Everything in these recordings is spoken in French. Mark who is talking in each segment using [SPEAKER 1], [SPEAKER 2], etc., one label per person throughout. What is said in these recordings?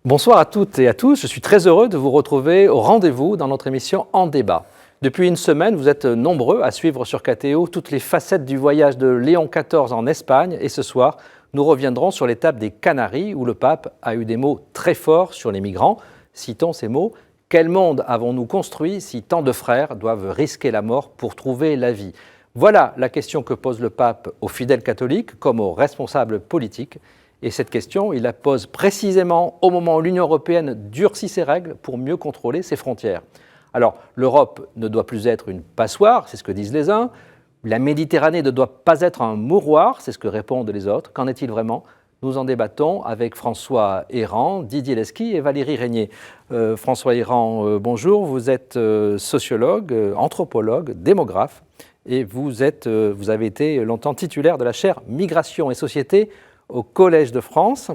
[SPEAKER 1] Bonsoir à toutes et à tous, je suis très heureux de vous retrouver au rendez-vous dans notre émission En débat. Depuis une semaine, vous êtes nombreux à suivre sur KTO toutes les facettes du voyage de Léon XIV en Espagne et ce soir, nous reviendrons sur l'étape des Canaries où le pape a eu des mots très forts sur les migrants. Citons ces mots: « Quel monde avons-nous construit si tant de frères doivent risquer la mort pour trouver la vie ?» Voilà la question que pose le pape aux fidèles catholiques comme aux responsables politiques. Et cette question, il la pose précisément au moment où l'Union européenne durcit ses règles pour mieux contrôler ses frontières. Alors, l'Europe ne doit plus être une passoire, c'est ce que disent les uns. La Méditerranée ne doit pas être un mouroir, c'est ce que répondent les autres. Qu'en est-il vraiment ? Nous en débattons avec François Héran, Didier Lesky et Valérie Régnier. François Héran, bonjour. Vous êtes sociologue, anthropologue, démographe et vous avez été longtemps titulaire de la chaire Migration et Société au Collège de France.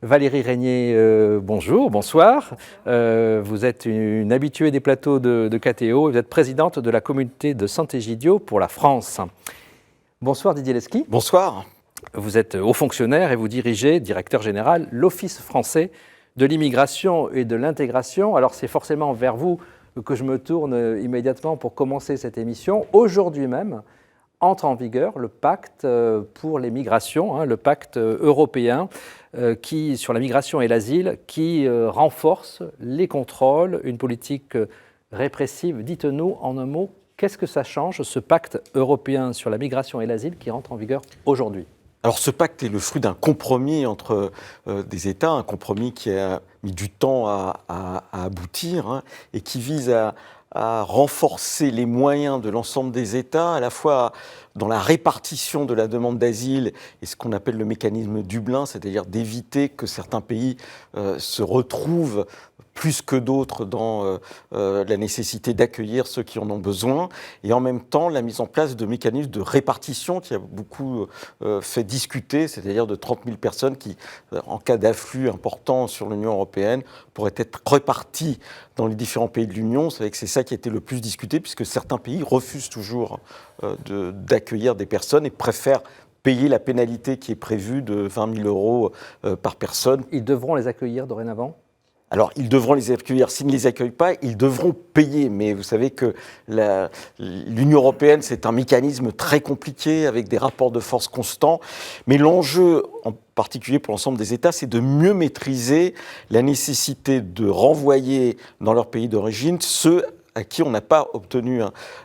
[SPEAKER 1] Valérie Régnier, bonjour, bonsoir. Vous êtes une habituée des plateaux de KTO et vous êtes présidente de la communauté de Sant'Egidio pour la France. Bonsoir Didier Lesky.
[SPEAKER 2] Bonsoir.
[SPEAKER 1] Vous êtes haut fonctionnaire et vous dirigez, directeur général, l'Office français de l'immigration et de l'intégration. Alors c'est forcément vers vous que je me tourne immédiatement pour commencer cette émission. Aujourd'hui même, entre en vigueur le pacte pour les migrations, le pacte européen sur la migration et l'asile, qui renforce les contrôles, une politique répressive. Dites-nous en un mot, qu'est-ce que ça change, ce pacte européen sur la migration et l'asile qui rentre en vigueur aujourd'hui ?
[SPEAKER 2] Alors ce pacte est le fruit d'un compromis entre des États, un compromis qui a mis du temps à aboutir et qui vise à renforcer les moyens de l'ensemble des États, à la fois dans la répartition de la demande d'asile et ce qu'on appelle le mécanisme Dublin, c'est-à-dire d'éviter que certains pays se retrouvent plus que d'autres dans la nécessité d'accueillir ceux qui en ont besoin, et en même temps la mise en place de mécanismes de répartition qui a beaucoup fait discuter, c'est-à-dire de 30 000 personnes qui, en cas d'afflux important sur l'Union européenne, pourraient être réparties dans les différents pays de l'Union. Vous savez que c'est ça qui a été le plus discuté, puisque certains pays refusent toujours d'accueillir des personnes et préfèrent payer la pénalité qui est prévue de 20 000 euros par personne.
[SPEAKER 1] Ils devront les accueillir dorénavant ?
[SPEAKER 2] Alors, ils devront les accueillir. S'ils ne les accueillent pas, ils devront payer. Mais vous savez que l'Union européenne, c'est un mécanisme très compliqué, avec des rapports de force constants. Mais l'enjeu, en particulier pour l'ensemble des États, c'est de mieux maîtriser la nécessité de renvoyer dans leur pays d'origine ceux à qui on n'a pas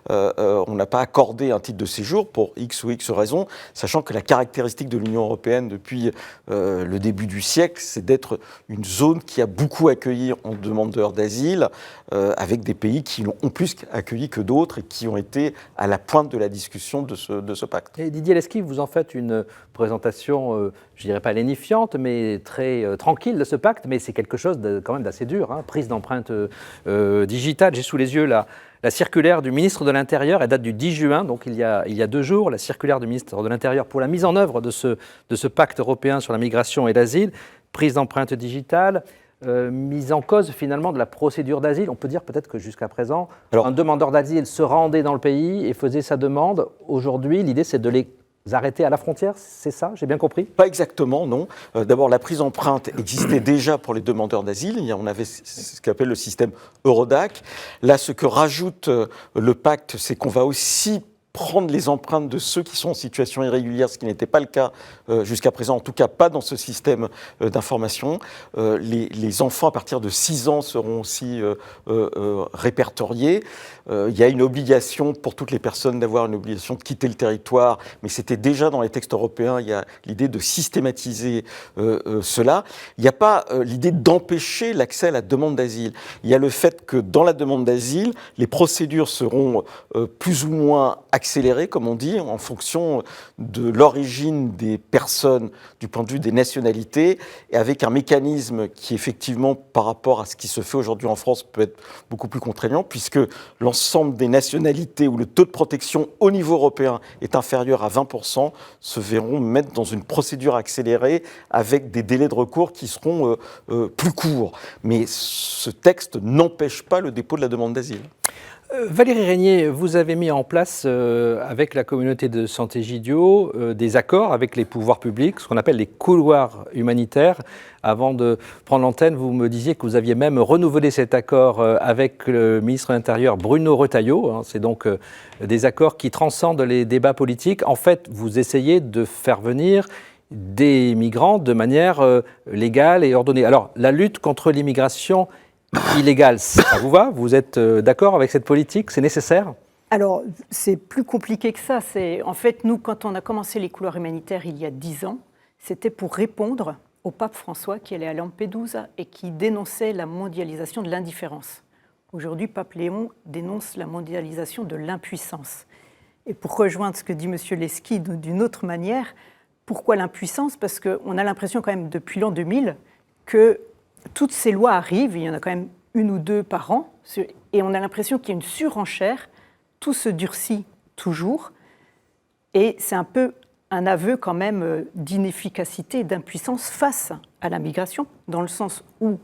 [SPEAKER 2] on n'a pas accordé un titre de séjour pour X ou X raisons, sachant que la caractéristique de l'Union européenne depuis le début du siècle, c'est d'être une zone qui a beaucoup accueilli en demandeurs d'asile, avec des pays qui l'ont plus accueilli que d'autres et qui ont été à la pointe de la discussion de ce pacte.
[SPEAKER 1] Et Didier Lesky, vous en faites une présentation, je ne dirais pas lénifiante, mais très tranquille de ce pacte, mais c'est quelque chose quand même d'assez dur, prise d'empreinte digitale. J'ai sous les yeux la circulaire du ministre de l'Intérieur, elle date du 10 juin, donc il y a 2 jours, la circulaire du ministre de l'Intérieur pour la mise en œuvre de ce pacte européen sur la migration et l'asile, prise d'empreinte digitale, mise en cause finalement de la procédure d'asile. On peut dire peut-être que jusqu'à présent, un demandeur d'asile se rendait dans le pays et faisait sa demande. Aujourd'hui, l'idée c'est de les arrêter à la frontière, c'est ça? J'ai bien compris?
[SPEAKER 2] Pas exactement, non. D'abord, la prise d'empreinte existait déjà pour les demandeurs d'asile. On avait ce qu'on appelle le système Eurodac. Là, ce que rajoute le pacte, c'est qu'on va aussi prendre les empreintes de ceux qui sont en situation irrégulière, ce qui n'était pas le cas jusqu'à présent, en tout cas pas dans ce système d'information. Les enfants à partir de 6 ans seront aussi répertoriés. Il y a une obligation pour toutes les personnes d'avoir une obligation de quitter le territoire, mais c'était déjà dans les textes européens, il y a l'idée de systématiser cela. Il n'y a pas l'idée d'empêcher l'accès à la demande d'asile. Il y a le fait que dans la demande d'asile, les procédures seront plus ou moins accéléré, comme on dit, en fonction de l'origine des personnes, du point de vue des nationalités, et avec un mécanisme qui, effectivement, par rapport à ce qui se fait aujourd'hui en France, peut être beaucoup plus contraignant, puisque l'ensemble des nationalités où le taux de protection au niveau européen est inférieur à 20% se verront mettre dans une procédure accélérée avec des délais de recours qui seront plus courts. Mais ce texte n'empêche pas le dépôt de la demande d'asile.
[SPEAKER 1] Valérie Régnier, vous avez mis en place, avec la communauté de santé Gidio, des accords avec les pouvoirs publics, ce qu'on appelle les couloirs humanitaires. Avant de prendre l'antenne, vous me disiez que vous aviez même renouvelé cet accord avec le ministre de l'Intérieur Bruno Retailleau. C'est donc des accords qui transcendent les débats politiques. En fait, vous essayez de faire venir des migrants de manière légale et ordonnée. Alors, la lutte contre l'immigration illégale, ça vous va? Vous êtes d'accord avec cette politique? C'est nécessaire?
[SPEAKER 3] Alors, c'est plus compliqué que ça. En fait, nous, quand on a commencé les couloirs humanitaires il y a 10 ans, c'était pour répondre au pape François qui allait à Lampedusa et qui dénonçait la mondialisation de l'indifférence. Aujourd'hui, pape Léon dénonce la mondialisation de l'impuissance. Et pour rejoindre ce que dit M. Leski d'une autre manière, pourquoi l'impuissance? Parce qu'on a l'impression quand même depuis l'an 2000 que toutes ces lois arrivent, il y en a quand même une ou deux par an, et on a l'impression qu'il y a une surenchère, tout se durcit toujours, et c'est un peu un aveu quand même d'inefficacité et d'impuissance face à la migration, dans le sens où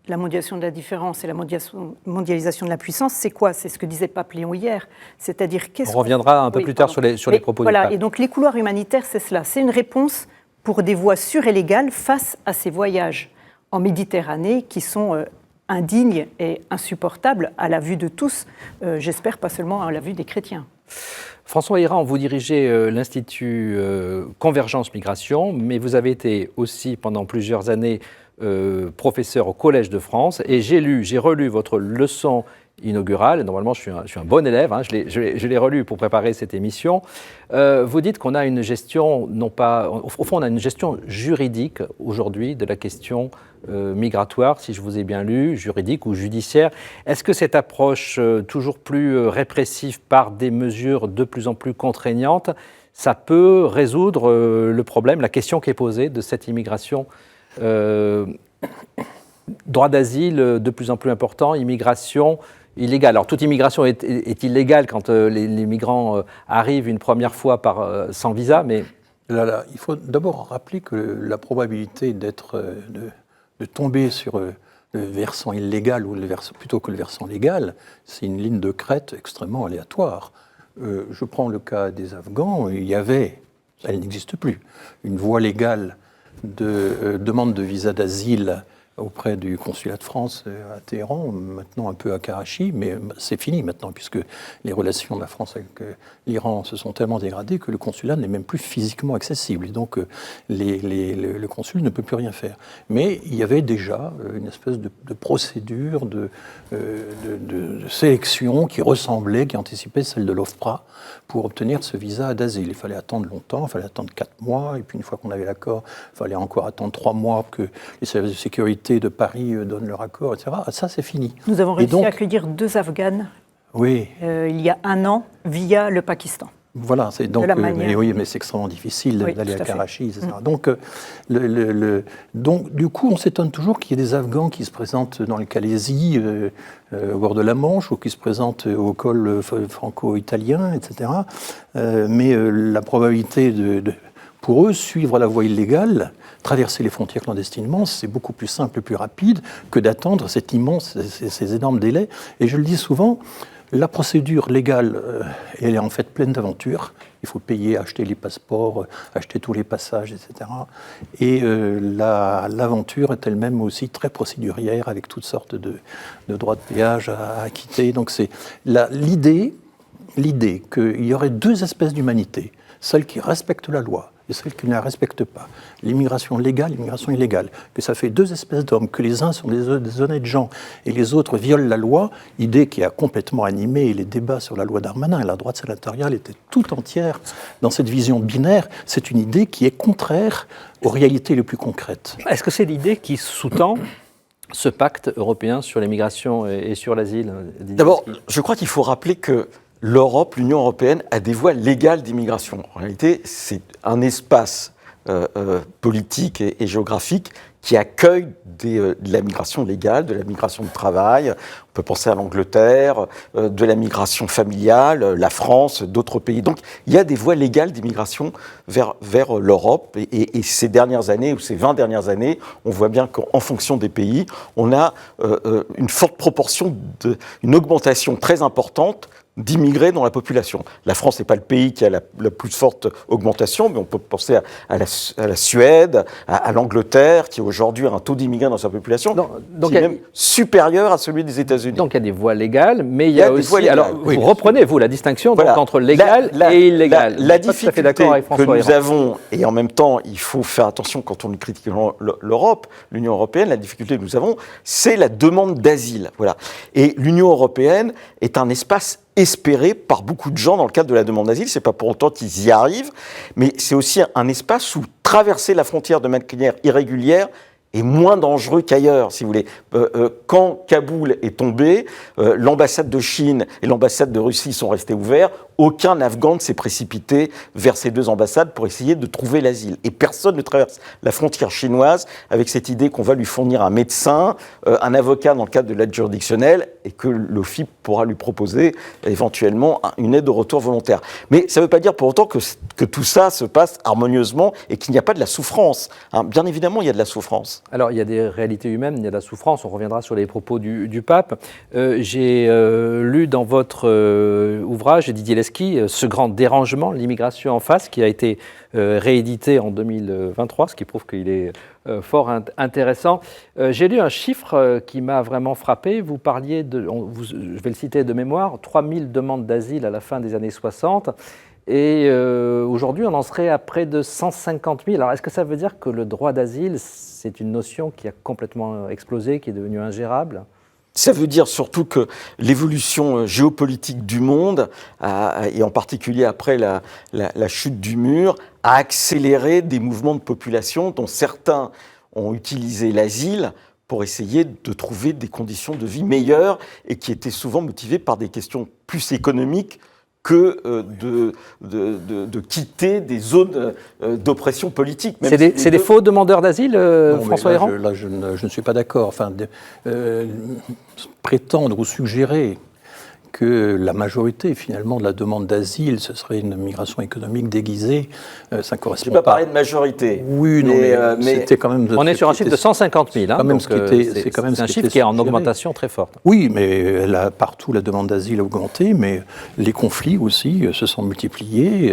[SPEAKER 3] la mondialisation de la différence et la mondialisation de la puissance, c'est quoi? C'est ce que disait Pape Léon hier, c'est-à-dire
[SPEAKER 1] on reviendra un peu plus tard sur les propos du pape.
[SPEAKER 3] Voilà, et donc les couloirs humanitaires, c'est cela, c'est une réponse pour des voies sûres et légales face à ces voyages en Méditerranée qui sont indignes et insupportables à la vue de tous, j'espère pas seulement à la vue des chrétiens.
[SPEAKER 1] François Héran, vous dirigez l'Institut Convergence Migration, mais vous avez été aussi pendant plusieurs années professeur au Collège de France, et j'ai relu votre leçon inaugurale. Normalement, je suis un bon élève, je l'ai relu pour préparer cette émission. Vous dites qu'on a une gestion, au fond, on a une gestion juridique aujourd'hui de la question migratoire, si je vous ai bien lu, juridique ou judiciaire. Est-ce que cette approche toujours plus répressive par des mesures de plus en plus contraignantes, ça peut résoudre le problème, la question qui est posée de cette immigration droit d'asile de plus en plus important, immigration illégale. Alors toute immigration est illégale quand les migrants arrivent une première fois sans visa, mais...
[SPEAKER 4] Là, il faut d'abord rappeler que la probabilité de tomber sur le versant illégal ou plutôt que le versant légal, c'est une ligne de crête extrêmement aléatoire. Je prends le cas des Afghans, elle n'existe plus, une voie légale de demande de visa d'asile auprès du consulat de France à Téhéran, maintenant un peu à Karachi, mais c'est fini maintenant, puisque les relations de la France avec l'Iran se sont tellement dégradées que le consulat n'est même plus physiquement accessible. Et donc le consul ne peut plus rien faire. Mais il y avait déjà une espèce de procédure de sélection qui anticipait celle de l'OFPRA pour obtenir ce visa d'asile. Il fallait attendre longtemps, il fallait attendre 4 mois, et puis une fois qu'on avait l'accord, il fallait encore attendre 3 mois que les services de sécurité de Paris donnent leur accord, etc. Ça, c'est fini.
[SPEAKER 3] Nous avons réussi à accueillir 2 Afghanes il y a 1 an via le Pakistan.
[SPEAKER 4] Voilà, c'est donc, mais c'est extrêmement difficile d'aller à Karachi, etc. Donc, du coup, on s'étonne toujours qu'il y ait des Afghans qui se présentent dans le Calaisis, au bord de la Manche, ou qui se présentent au col franco-italien, etc. Mais la probabilité pour eux, suivre la voie illégale, traverser les frontières clandestinement, c'est beaucoup plus simple et plus rapide que d'attendre ces énormes délais. Et je le dis souvent, la procédure légale, elle est en fait pleine d'aventures. Il faut payer, acheter les passeports, acheter tous les passages, etc. Et l'aventure est elle-même aussi très procédurière, avec toutes sortes de droits de péage à acquitter. Donc c'est l'idée qu'il y aurait 2 espèces d'humanité, celle qui respecte la loi et celle qui ne la respecte pas. L'immigration légale, l'immigration illégale. Que ça fait 2 espèces d'hommes, que les uns sont des honnêtes gens et les autres violent la loi, idée qui a complètement animé les débats sur la loi Darmanin. La droite sénatoriale était tout entière dans cette vision binaire. C'est une idée qui est contraire aux réalités les plus concrètes.
[SPEAKER 1] Est-ce que c'est l'idée qui sous-tend ce pacte européen sur l'immigration et sur l'asile?
[SPEAKER 2] D'abord, je crois qu'il faut rappeler que l'Union européenne, a des voies légales d'immigration. En réalité, c'est un espace politiques et géographiques qui accueillent de la migration légale, de la migration de travail. On peut penser à l'Angleterre, de la migration familiale, la France, d'autres pays. Donc il y a des voies légales d'immigration vers l'Europe. Et ces dernières années, ou ces 20 dernières années, on voit bien qu'en fonction des pays, on a une forte proportion, une augmentation très importante d'immigrés dans la population. La France n'est pas le pays qui a la plus forte augmentation, mais on peut penser à la Suède, à l'Angleterre, qui aujourd'hui a un taux d'immigrés dans sa population qui est même supérieur à celui des États-Unis.
[SPEAKER 1] Donc il y a des voies légales, mais il y a aussi... Alors,
[SPEAKER 2] oui.
[SPEAKER 1] Vous reprenez, vous, la distinction
[SPEAKER 2] Voilà.
[SPEAKER 1] donc, entre légal et illégal.
[SPEAKER 2] La difficulté que nous
[SPEAKER 1] Héran.
[SPEAKER 2] avons, et en même temps, il faut faire attention quand on critique l'Europe, l'Union européenne, la difficulté que nous avons, c'est la demande d'asile. Voilà. Et l'Union européenne est un espace espéré par beaucoup de gens dans le cadre de la demande d'asile. C'est pas pour autant qu'ils y arrivent, mais c'est aussi un espace où traverser la frontière de manière irrégulière est moins dangereux qu'ailleurs, si vous voulez. Quand Kaboul est tombé, l'ambassade de Chine et l'ambassade de Russie sont restées ouvertes. Aucun Afghan ne s'est précipité vers ces deux ambassades pour essayer de trouver l'asile. Et personne ne traverse la frontière chinoise avec cette idée qu'on va lui fournir un médecin, un avocat dans le cadre de l'aide juridictionnelle, et que l'OFIP pourra lui proposer éventuellement une aide au retour volontaire. Mais ça ne veut pas dire pour autant que tout ça se passe harmonieusement et qu'il n'y a pas de la souffrance. Bien évidemment, il y a de la souffrance.
[SPEAKER 1] Alors, il y a des réalités humaines, il y a de la souffrance. On reviendra sur les propos du pape. J'ai lu dans votre ouvrage, Didier Lesky, Ce grand dérangement, l'immigration en face, qui a été réédité en 2023, ce qui prouve qu'il est fort intéressant. J'ai lu un chiffre qui m'a vraiment frappé. Vous parliez je vais le citer de mémoire, 3000 demandes d'asile à la fin des années 60. Et aujourd'hui, on en serait à près de 150 000. Alors, est-ce que ça veut dire que le droit d'asile, c'est une notion qui a complètement explosé, qui est devenue ingérable ?
[SPEAKER 2] Ça veut dire surtout que l'évolution géopolitique du monde, et en particulier après la chute du mur, a accéléré des mouvements de population dont certains ont utilisé l'asile pour essayer de trouver des conditions de vie meilleures et qui étaient souvent motivées par des questions plus économiques que de quitter des zones d'oppression politique.
[SPEAKER 1] C'est des faux demandeurs d'asile, François Héran ?
[SPEAKER 4] Là, je ne suis pas d'accord. Enfin, prétendre ou suggérer que la majorité, finalement, de la demande d'asile, ce serait une migration économique déguisée, ça ne correspond pas.
[SPEAKER 2] Je n'ai pas parlé de majorité.
[SPEAKER 4] Oui, non, mais c'était quand même...
[SPEAKER 1] On est sur un chiffre de 150 000. Hein, c'est un chiffre qui est en augmentation très forte.
[SPEAKER 4] Oui, mais partout, la demande d'asile a augmenté, mais les conflits aussi se sont multipliés.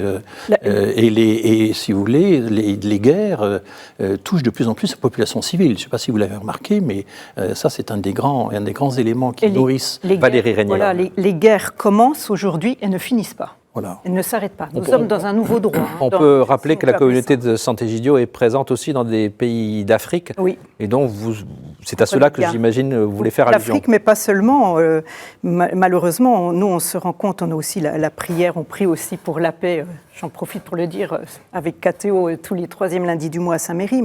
[SPEAKER 4] Et si vous voulez, les guerres touchent de plus en plus la population civile. Je ne sais pas si vous l'avez remarqué, mais ça, c'est un des grands éléments qui nourrissent...
[SPEAKER 1] Valérie Régnier.
[SPEAKER 3] Voilà, les guerres commencent aujourd'hui et ne finissent pas.
[SPEAKER 4] Voilà.
[SPEAKER 3] Elles ne s'arrêtent pas. Nous sommes dans un nouveau droit.
[SPEAKER 1] On peut rappeler que la communauté de Sant'Egidio est présente aussi dans des pays d'Afrique.
[SPEAKER 3] Oui.
[SPEAKER 1] Et donc, c'est à cela que j'imagine vous voulez faire allusion.
[SPEAKER 3] L'Afrique, mais pas seulement. Malheureusement, nous, on se rend compte, on a aussi la prière, on prie aussi pour la paix. J'en profite pour le dire avec KTO tous les 3e lundis du mois à Saint-Méry.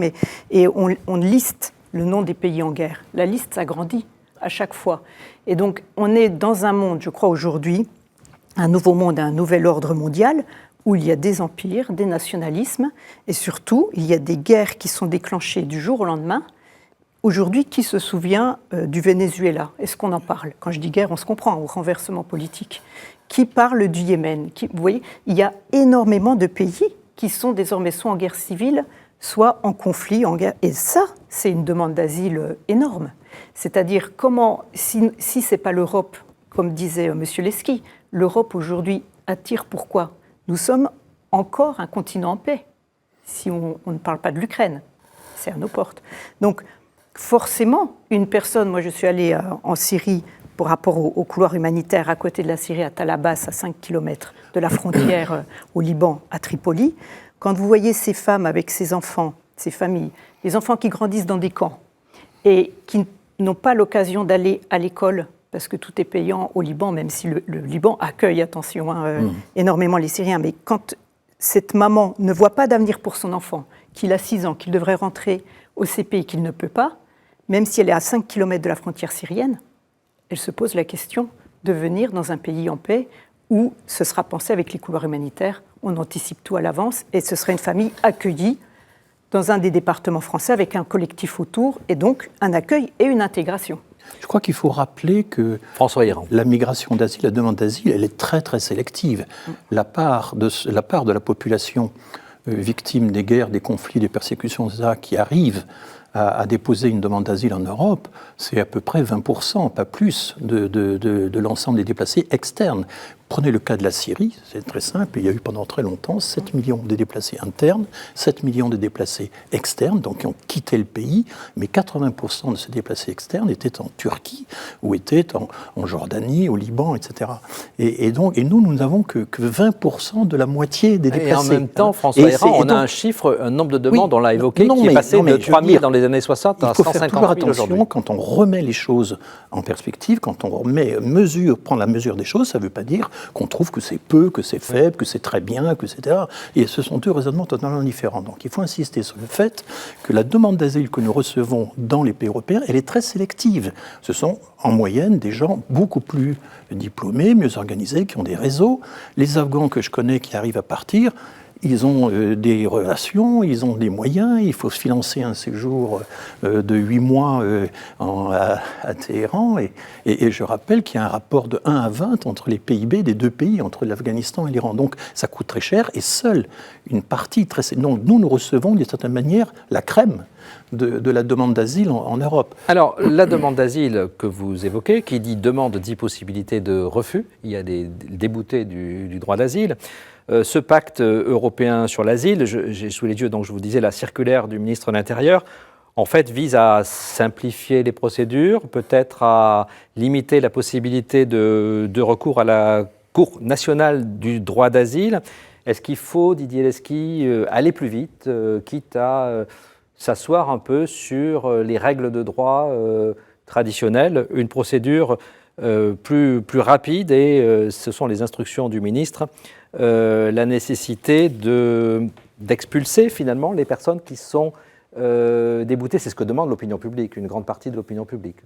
[SPEAKER 3] Et on liste le nom des pays en guerre. La liste s'agrandit à chaque fois. Et donc, on est dans un monde, je crois aujourd'hui, un nouveau monde, un nouvel ordre mondial, où il y a des empires, des nationalismes, et surtout, il y a des guerres qui sont déclenchées du jour au lendemain. Aujourd'hui, qui se souvient du Venezuela ? Est-ce qu'on en parle ? Quand je dis guerre, on se comprend, au renversement politique. Qui parle du Yémen ? Vous voyez, il y a énormément de pays qui sont désormais soit en guerre civile, soit en conflit, en guerre. Et ça, c'est une demande d'asile énorme. C'est-à-dire, comment, si ce n'est pas l'Europe, comme disait M. Lesky, l'Europe aujourd'hui attire pourquoi ? Nous sommes encore un continent en paix, si on ne parle pas de l'Ukraine. C'est à nos portes. Donc, forcément, une personne, moi je suis allée en Syrie par rapport au couloir humanitaire à côté de la Syrie, à Talabas, à 5 km de la frontière au Liban, à Tripoli. Quand vous voyez ces femmes avec ces enfants, ces familles, les enfants qui grandissent dans des camps et qui n'ont pas l'occasion d'aller à l'école parce que tout est payant au Liban, même si le Liban accueille, attention, énormément les Syriens. Mais quand cette maman ne voit pas d'avenir pour son enfant, qu'il a 6 ans, qu'il devrait rentrer au CP et qu'il ne peut pas, même si elle est à 5 km de la frontière syrienne, elle se pose la question de venir dans un pays en paix où ce sera pensé avec les couloirs humanitaires, on anticipe tout à l'avance et ce sera une famille accueillie dans un des départements français avec un collectif autour et donc un accueil et une intégration.
[SPEAKER 4] Je crois qu'il faut rappeler que
[SPEAKER 1] François Héran.
[SPEAKER 4] la migration d'asile, la demande d'asile, elle est très très sélective. La part de la population victime des guerres, des conflits, des persécutions, etc., qui arrive à déposer une demande d'asile en Europe, c'est à peu près 20%, pas plus, de l'ensemble des déplacés externes. Prenez le cas de la Syrie, c'est très simple, il y a eu pendant très longtemps 7 millions de déplacés internes, 7 millions de déplacés externes, donc qui ont quitté le pays, mais 80% de ces déplacés externes étaient en Turquie, ou étaient en Jordanie, au Liban, etc. Et nous n'avons que 20% de la moitié des déplacés.
[SPEAKER 1] Et en même temps, François Héran, on a un chiffre, un nombre de demandes, on l'a évoqué, qui est passé de 3 000 dans les années 60 à 150 000 aujourd'hui.
[SPEAKER 4] Il faut faire toujours attention quand on remet les choses en perspective, quand on prend la mesure des choses, ça ne veut pas dire qu'on trouve que c'est peu, que c'est faible, que c'est très bien, etc. Et ce sont deux raisonnements totalement différents. Donc il faut insister sur le fait que la demande d'asile que nous recevons dans les pays européens, elle est très sélective. Ce sont en moyenne des gens beaucoup plus diplômés, mieux organisés, qui ont des réseaux. Les Afghans que je connais qui arrivent à partir, ils ont des relations, ils ont des moyens, il faut se financer un séjour de 8 mois à Téhéran. Et je rappelle qu'il y a un rapport de 1 à 20 entre les PIB des deux pays, entre l'Afghanistan et l'Iran. Donc ça coûte très cher et seule une partie très... Donc nous recevons d'une certaine manière la crème de la demande d'asile en Europe.
[SPEAKER 1] Alors, la demande d'asile que vous évoquez, qui dit demande dit possibilité de refus, il y a des déboutés du droit d'asile. Ce pacte européen sur l'asile, j'ai sous les yeux, donc je vous disais, la circulaire du ministre de l'Intérieur, en fait, vise à simplifier les procédures, peut-être à limiter la possibilité de recours à la Cour nationale du droit d'asile. Est-ce qu'il faut, Didier Lesky, aller plus vite, quitte à s'asseoir un peu sur les règles de droit traditionnelles, une procédure plus rapide, et ce sont les instructions du ministre, la nécessité d'expulser finalement les personnes qui sont déboutées. C'est ce que demande l'opinion publique, une grande partie de l'opinion publique.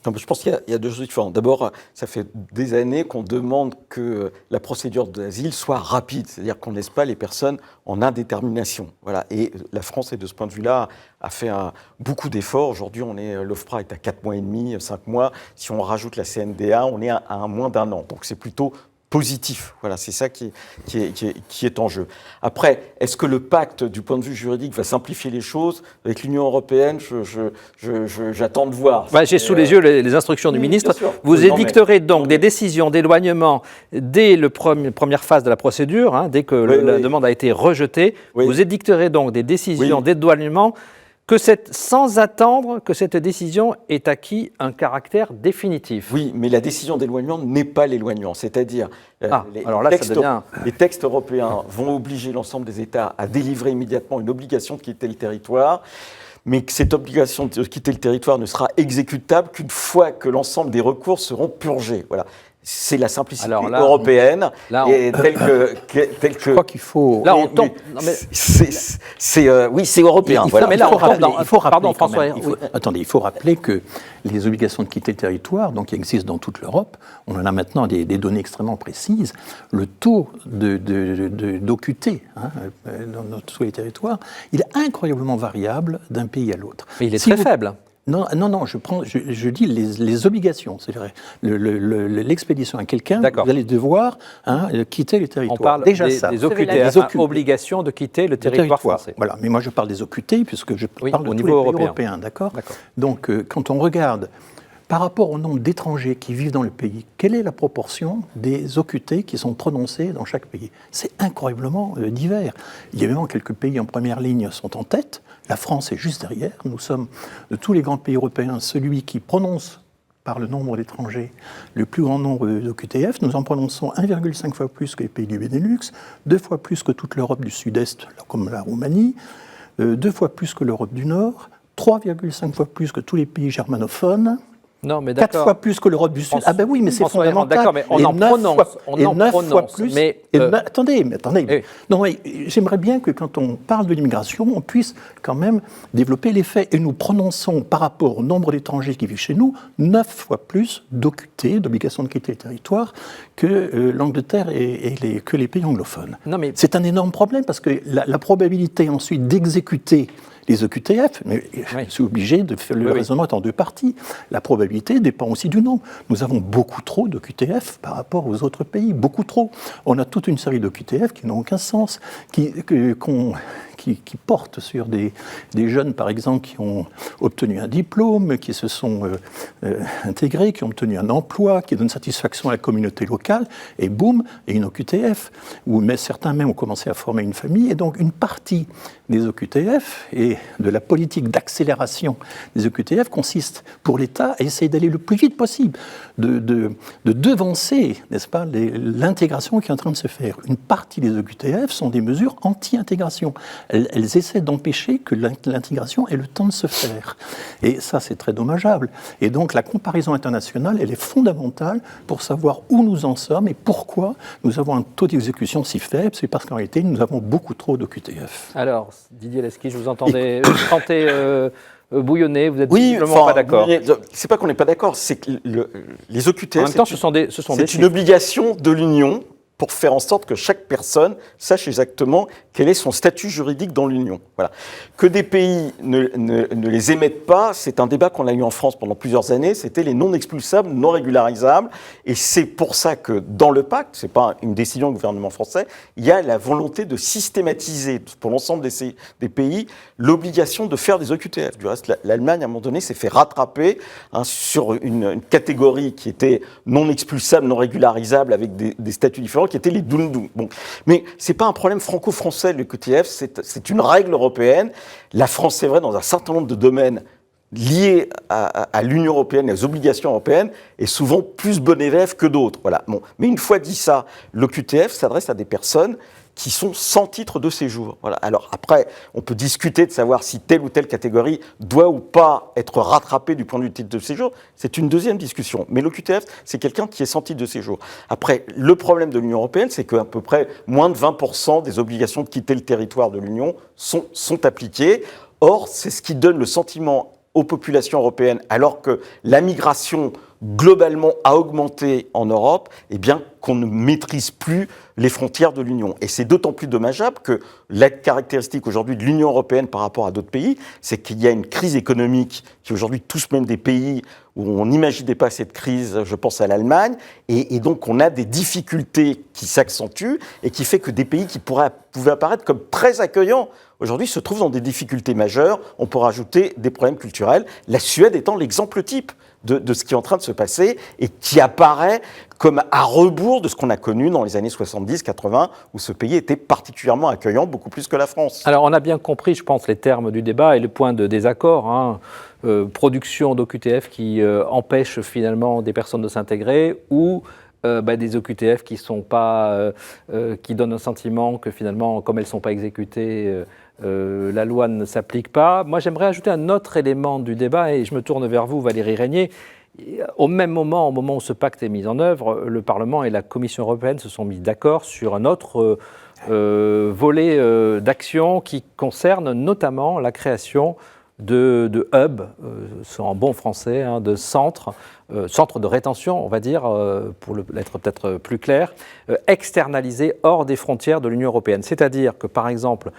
[SPEAKER 2] Non, je pense qu'il y a deux choses différentes. D'abord, ça fait des années qu'on demande que la procédure d'asile soit rapide, c'est-à-dire qu'on ne laisse pas les personnes en indétermination. Voilà. Et la France, de ce point de vue-là, a fait beaucoup d'efforts. Aujourd'hui, l'OFPRA est à 4 mois et demi, 5 mois. Si on rajoute la CNDA, on est à moins d'1 an. Donc c'est plutôt positif. Voilà, c'est ça qui est en jeu. Après, est-ce que le pacte, du point de vue juridique, va simplifier les choses avec l'Union européenne? J'attends de voir.
[SPEAKER 1] J'ai sous les yeux les instructions du ministre. Vous édicterez donc des décisions d'éloignement dès la première phase de la procédure, hein, dès que la demande a été rejetée. Oui. Vous édicterez donc des décisions d'éloignement sans attendre que cette décision ait acquis un caractère définitif.
[SPEAKER 2] Oui, mais la décision d'éloignement n'est pas l'éloignement. C'est-à-dire, les textes européens vont obliger l'ensemble des États à délivrer immédiatement une obligation de quitter le territoire, mais que cette obligation de quitter le territoire ne sera exécutable qu'une fois que l'ensemble des recours seront purgés. Voilà. C'est la simplicité européenne,
[SPEAKER 4] je crois qu'il faut...
[SPEAKER 1] Là, on tombe...
[SPEAKER 2] Oui, c'est européen.
[SPEAKER 4] Il faut rappeler que les obligations de quitter le territoire, donc qui existent dans toute l'Europe, on en a maintenant des données extrêmement précises. Le taux d'OQT dans tous les territoires, il est incroyablement variable d'un pays à l'autre.
[SPEAKER 1] Mais il est très faible.
[SPEAKER 4] Non, je dis les obligations. C'est vrai. L'expédition à quelqu'un, vous allez devoir quitter le territoire.
[SPEAKER 1] On parle des OQT, obligations de quitter le territoire français.
[SPEAKER 4] Voilà, mais moi je parle des OQT puisque je parle de tous les pays européens. D'accord. Donc quand on regarde par rapport au nombre d'étrangers qui vivent dans le pays, quelle est la proportion des OQT qui sont prononcés dans chaque pays? C'est incroyablement divers. Il y a même quelques pays en première ligne sont en tête. La France est juste derrière. Nous sommes, de tous les grands pays européens, celui qui prononce par le nombre d'étrangers le plus grand nombre d'OQTF. Nous en prononçons 1,5 fois plus que les pays du Benelux, 2 fois plus que toute l'Europe du Sud-Est, comme la Roumanie, 2 fois plus que l'Europe du Nord, 3,5 fois plus que tous les pays germanophones.
[SPEAKER 1] Non, mais
[SPEAKER 4] 4 fois plus que l'Europe du Sud. Ah ben oui, mais c'est fondamental.
[SPEAKER 1] D'accord, mais on en prononce.
[SPEAKER 4] Fois plus. Mais attendez. Non, j'aimerais bien que quand on parle de l'immigration, on puisse quand même développer les faits. Et nous prononçons, par rapport au nombre d'étrangers qui vivent chez nous, 9 fois plus d'OQT, d'obligation de quitter le territoire, que l'Angleterre et que les pays anglophones. C'est un énorme problème parce que la probabilité ensuite d'exécuter les OQTF, mais je suis obligé de faire le raisonnement en deux parties. La probabilité dépend aussi du nombre. Nous avons beaucoup trop d'OQTF par rapport aux autres pays, beaucoup trop. On a toute une série d'OQTF qui n'ont aucun sens, qui portent sur des jeunes, par exemple, qui ont obtenu un diplôme, qui se sont intégrés, qui ont obtenu un emploi, qui donnent satisfaction à la communauté locale, et boum, et une OQTF, où certains même ont commencé à former une famille, et donc une partie des OQTF et de la politique d'accélération des OQTF consiste pour l'État à essayer d'aller le plus vite possible, de devancer, n'est-ce pas, l'intégration qui est en train de se faire. Une partie des OQTF sont des mesures anti-intégration. Elles essaient d'empêcher que l'intégration ait le temps de se faire. Et ça, c'est très dommageable. Et donc, la comparaison internationale, elle est fondamentale pour savoir où nous en sommes et pourquoi nous avons un taux d'exécution si faible. C'est parce qu'en réalité, nous avons beaucoup trop d'OQTF.
[SPEAKER 1] Alors, Didier Lesky, je vous entendais bouillonner, vous êtes visiblement pas d'accord.
[SPEAKER 2] C'est pas qu'on n'est pas d'accord, c'est que les OQTF,
[SPEAKER 1] en même temps, c'est
[SPEAKER 2] une obligation de l'Union pour faire en sorte que chaque personne sache exactement quel est son statut juridique dans l'Union. Voilà. Que des pays ne les émettent pas, c'est un débat qu'on a eu en France pendant plusieurs années, c'était les non expulsables, non régularisables, et c'est pour ça que dans le pacte, c'est pas une décision du gouvernement français, il y a la volonté de systématiser pour l'ensemble des pays l'obligation de faire des OQTF. Du reste, l'Allemagne, à un moment donné, s'est fait rattraper sur une catégorie qui était non expulsable, non régularisable, avec des statuts différents, qui étaient les Dundung. Bon. Mais ce n'est pas un problème franco-français, le QTF, c'est une règle européenne. La France, c'est vrai, dans un certain nombre de domaines liés à l'Union européenne, les obligations européennes, est souvent plus bon élève que d'autres. Voilà. Bon. Mais une fois dit ça, le QTF s'adresse à des personnes qui sont sans titre de séjour. Voilà. Alors après, on peut discuter de savoir si telle ou telle catégorie doit ou pas être rattrapée du point de vue du titre de séjour. C'est une deuxième discussion. Mais l'OQTF, c'est quelqu'un qui est sans titre de séjour. Après, le problème de l'Union européenne, c'est qu'à peu près moins de 20% des obligations de quitter le territoire de l'Union sont appliquées. Or, c'est ce qui donne le sentiment aux populations européennes, alors que la migration globalement a augmenté en Europe, eh bien qu'on ne maîtrise plus les frontières de l'Union. Et c'est d'autant plus dommageable que la caractéristique aujourd'hui de l'Union européenne par rapport à d'autres pays, c'est qu'il y a une crise économique qui aujourd'hui touche même des pays où on n'imaginait pas cette crise, je pense à l'Allemagne, et donc on a des difficultés qui s'accentuent et qui fait que des pays qui pouvaient apparaître comme très accueillants aujourd'hui se trouvent dans des difficultés majeures. On peut rajouter des problèmes culturels, la Suède étant l'exemple type de ce qui est en train de se passer et qui apparaît comme à rebours de ce qu'on a connu dans les années 70-80, où ce pays était particulièrement accueillant, beaucoup plus que la France.
[SPEAKER 1] Alors on a bien compris, je pense, les termes du débat et le point de désaccord. Production d'OQTF qui empêche finalement des personnes de s'intégrer ou des OQTF qui donnent un sentiment que finalement, comme elles ne sont pas exécutées, la loi ne s'applique pas. Moi, j'aimerais ajouter un autre élément du débat, et je me tourne vers vous, Valérie Régnier. Au moment où ce pacte est mis en œuvre, le Parlement et la Commission européenne se sont mis d'accord sur un autre volet d'action qui concerne notamment la création de hubs, en bon français, de centres de rétention, on va dire, pour être peut-être plus clair, externalisés hors des frontières de l'Union européenne. C'est-à-dire que, par exemple,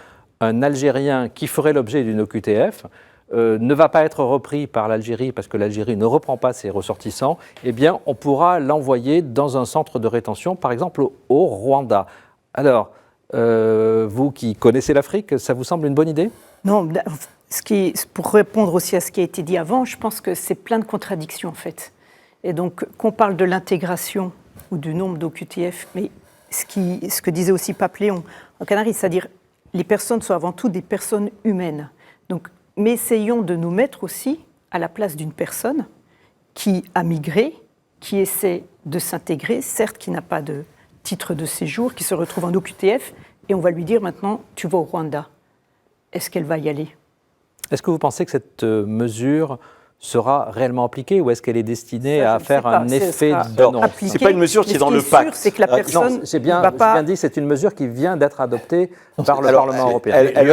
[SPEAKER 1] un Algérien qui ferait l'objet d'une OQTF ne va pas être repris par l'Algérie parce que l'Algérie ne reprend pas ses ressortissants, eh bien, on pourra l'envoyer dans un centre de rétention, par exemple au Rwanda. Alors, vous qui connaissez l'Afrique, ça vous semble une bonne idée ?
[SPEAKER 3] Non, pour répondre aussi à ce qui a été dit avant, je pense que c'est plein de contradictions en fait. Et donc, qu'on parle de l'intégration ou du nombre d'OQTF, mais ce que disait aussi Papléon en Canaries, c'est-à-dire les personnes sont avant tout des personnes humaines. Donc, mais essayons de nous mettre aussi à la place d'une personne qui a migré, qui essaie de s'intégrer, certes qui n'a pas de titre de séjour, qui se retrouve en OQTF, et on va lui dire maintenant, tu vas au Rwanda. Est-ce qu'elle va y aller ?
[SPEAKER 1] Est-ce que vous pensez que cette mesure sera réellement appliquée ou est-ce qu'elle est destinée à faire un effet d'annonce ?
[SPEAKER 2] Ce n'est pas une mesure qui est dans le pacte.
[SPEAKER 3] C'est que la personne
[SPEAKER 1] j'ai bien dit, c'est une mesure qui vient d'être adoptée par le Parlement européen.
[SPEAKER 2] Il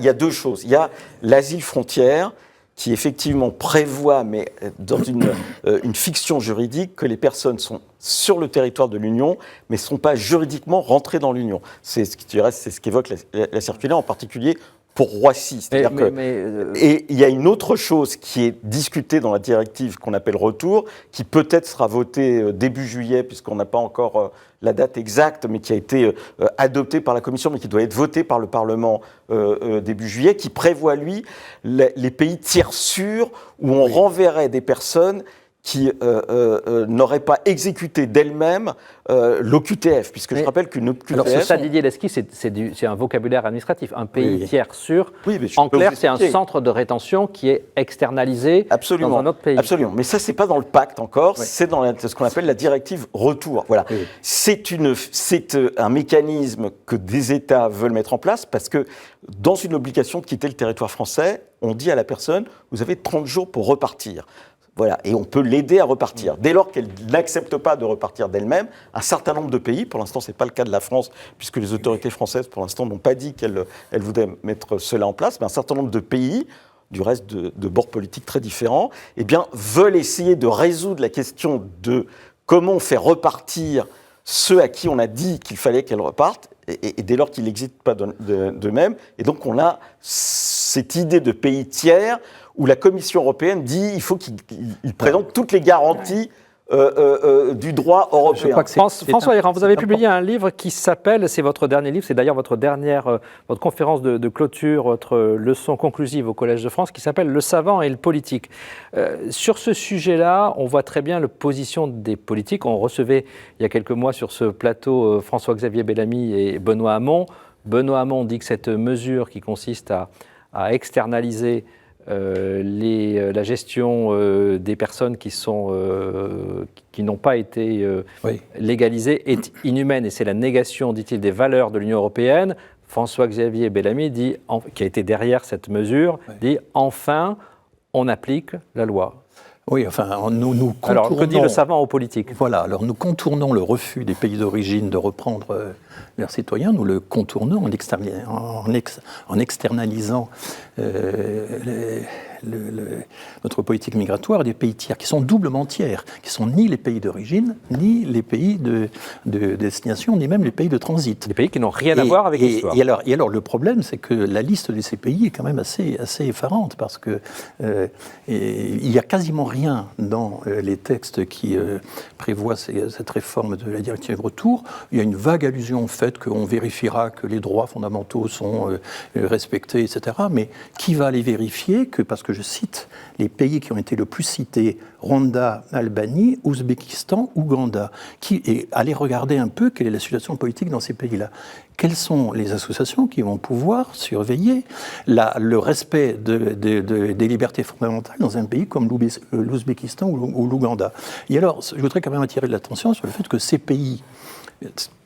[SPEAKER 2] y a deux choses. Il y a l'asile frontière qui effectivement prévoit, mais dans une fiction juridique, que les personnes sont sur le territoire de l'Union, mais ne sont pas juridiquement rentrées dans l'Union. C'est ce qu'évoque la circulaire, en particulier pour Roissy. C'est-à-dire et il y a une autre chose qui est discutée dans la directive qu'on appelle retour, qui peut-être sera votée début juillet, puisqu'on n'a pas encore la date exacte, mais qui a été adoptée par la Commission, mais qui doit être votée par le Parlement début juillet, qui prévoit, lui, les pays tiers sûrs où on renverrait des personnes qui n'auraient pas exécuté d'elles-mêmes l'OQTF, puisque je rappelle qu'une OQTF...
[SPEAKER 1] Alors ça, Didier Lesky, c'est un vocabulaire administratif. Un pays tiers sûr, en clair, c'est un centre de rétention qui est externalisé dans un autre pays.
[SPEAKER 2] Absolument, mais ça, c'est pas dans le pacte encore, c'est dans ce qu'on appelle la directive retour. Voilà. Oui. C'est un mécanisme que des États veulent mettre en place, parce que dans une obligation de quitter le territoire français, on dit à la personne, vous avez 30 jours pour repartir. Voilà, et on peut l'aider à repartir. Dès lors qu'elle n'accepte pas de repartir d'elle-même, un certain nombre de pays, pour l'instant ce n'est pas le cas de la France, puisque les autorités françaises pour l'instant n'ont pas dit qu'elles voudraient mettre cela en place, mais un certain nombre de pays, du reste de bords politiques très différents, eh bien, veulent essayer de résoudre la question de comment on fait repartir ceux à qui on a dit qu'il fallait qu'elles repartent, et dès lors qu'ils n'existent pas d'eux-mêmes. Et donc on a cette idée de pays tiers où la Commission européenne dit qu'il faut qu'ils présentent toutes les garanties du droit européen.
[SPEAKER 1] François Héran, vous avez publié un livre qui s'appelle, c'est votre dernier livre, c'est d'ailleurs votre conférence de clôture, votre leçon conclusive au Collège de France, qui s'appelle « Le savant et le politique ». Sur ce sujet-là, on voit très bien la position des politiques. On recevait il y a quelques mois sur ce plateau François-Xavier Bellamy et Benoît Hamon. Benoît Hamon dit que cette mesure qui consiste à externaliser la gestion des personnes qui n'ont pas été légalisées est inhumaine, et c'est la négation, dit-il, des valeurs de l'Union européenne. François-Xavier Bellamy dit, qui a été derrière cette mesure, dit enfin on applique la loi.
[SPEAKER 4] Oui, enfin, nous contournons...
[SPEAKER 1] Alors, que dit le savant aux politiques ?
[SPEAKER 4] Voilà, alors nous contournons le refus des pays d'origine de reprendre leurs citoyens, nous le contournons en externalisant notre politique migratoire des pays tiers, qui sont doublement tiers, qui sont ni les pays d'origine, ni les pays de destination, ni même les pays de transit.
[SPEAKER 1] Des pays qui n'ont rien à voir avec l'histoire.
[SPEAKER 4] Et alors, le problème, c'est que la liste de ces pays est quand même assez effarante, parce que il n'y a quasiment rien dans les textes qui prévoient cette réforme de la directive retour. Il y a une vague allusion au fait qu'on vérifiera que les droits fondamentaux sont respectés, etc. Mais qui va les vérifier parce que je cite les pays qui ont été le plus cités, Rwanda, Albanie, Ouzbékistan, Ouganda, et allez regarder un peu quelle est la situation politique dans ces pays-là. Quelles sont les associations qui vont pouvoir surveiller le respect des libertés fondamentales dans un pays comme l'Ouzbékistan ou l'Ouganda? Et alors, je voudrais quand même attirer l'attention sur le fait que ces pays,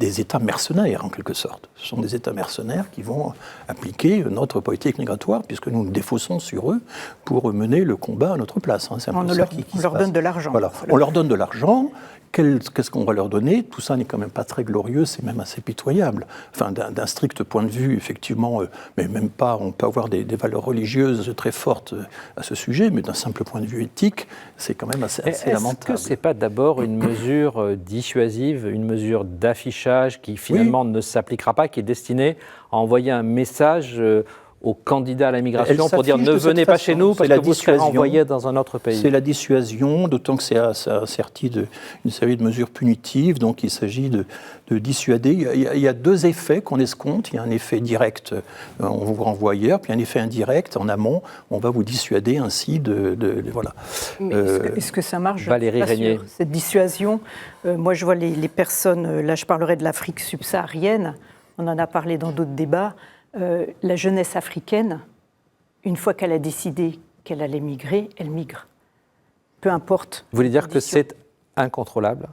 [SPEAKER 4] des États mercenaires en quelque sorte. Ce sont des États mercenaires qui vont appliquer notre politique migratoire puisque nous nous défaussons sur eux pour mener le combat à notre place. C'est un peu ça qui
[SPEAKER 3] on leur donne de l'argent.
[SPEAKER 4] Voilà. On leur donne de l'argent. Qu'est-ce qu'on va leur donner? Tout ça n'est quand même pas très glorieux, c'est même assez pitoyable. Enfin, d'un strict point de vue, effectivement, mais même pas, on peut avoir des valeurs religieuses très fortes à ce sujet, mais d'un simple point de vue éthique, c'est quand même assez lamentable.
[SPEAKER 1] Est-ce que ce n'est pas d'abord une mesure dissuasive, une mesure d'affichage qui finalement ne s'appliquera pas, qui est destinée à envoyer un message aux candidats à la migration pour dire ne venez pas chez nous parce que vous serez envoyés dans un autre pays?
[SPEAKER 4] C'est la dissuasion, d'autant que c'est asserti d'une série de mesures punitives, donc il s'agit de dissuader. Il y a deux effets qu'on escompte. Il y a un effet direct, on vous renvoie ailleurs, puis un effet indirect, en amont, on va vous dissuader ainsi voilà.
[SPEAKER 3] Mais est-ce que ça marche?
[SPEAKER 1] Valérie Régnier.
[SPEAKER 3] Cette dissuasion, moi je vois les personnes, là je parlerai de l'Afrique subsaharienne, on en a parlé dans d'autres débats. La jeunesse africaine, une fois qu'elle a décidé qu'elle allait migrer, elle migre. Peu importe.
[SPEAKER 1] Vous voulez dire que c'est incontrôlable?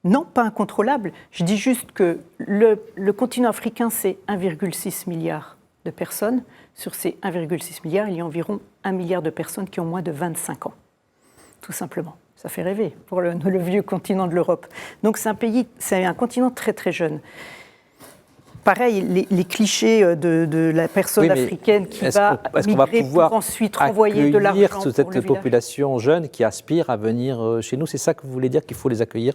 [SPEAKER 3] Non, pas incontrôlable. Je dis juste que le continent africain, c'est 1,6 milliard de personnes. Sur ces 1,6 milliard, il y a environ 1 milliard de personnes qui ont moins de 25 ans. Tout simplement. Ça fait rêver pour le vieux continent de l'Europe. Donc c'est un continent très très jeune. Pareil, les clichés de la personne africaine qui va migrer pour ensuite renvoyer de l'argent pour
[SPEAKER 1] toute cette population jeune qui aspire à venir chez nous, c'est ça que vous voulez dire, qu'il faut les accueillir?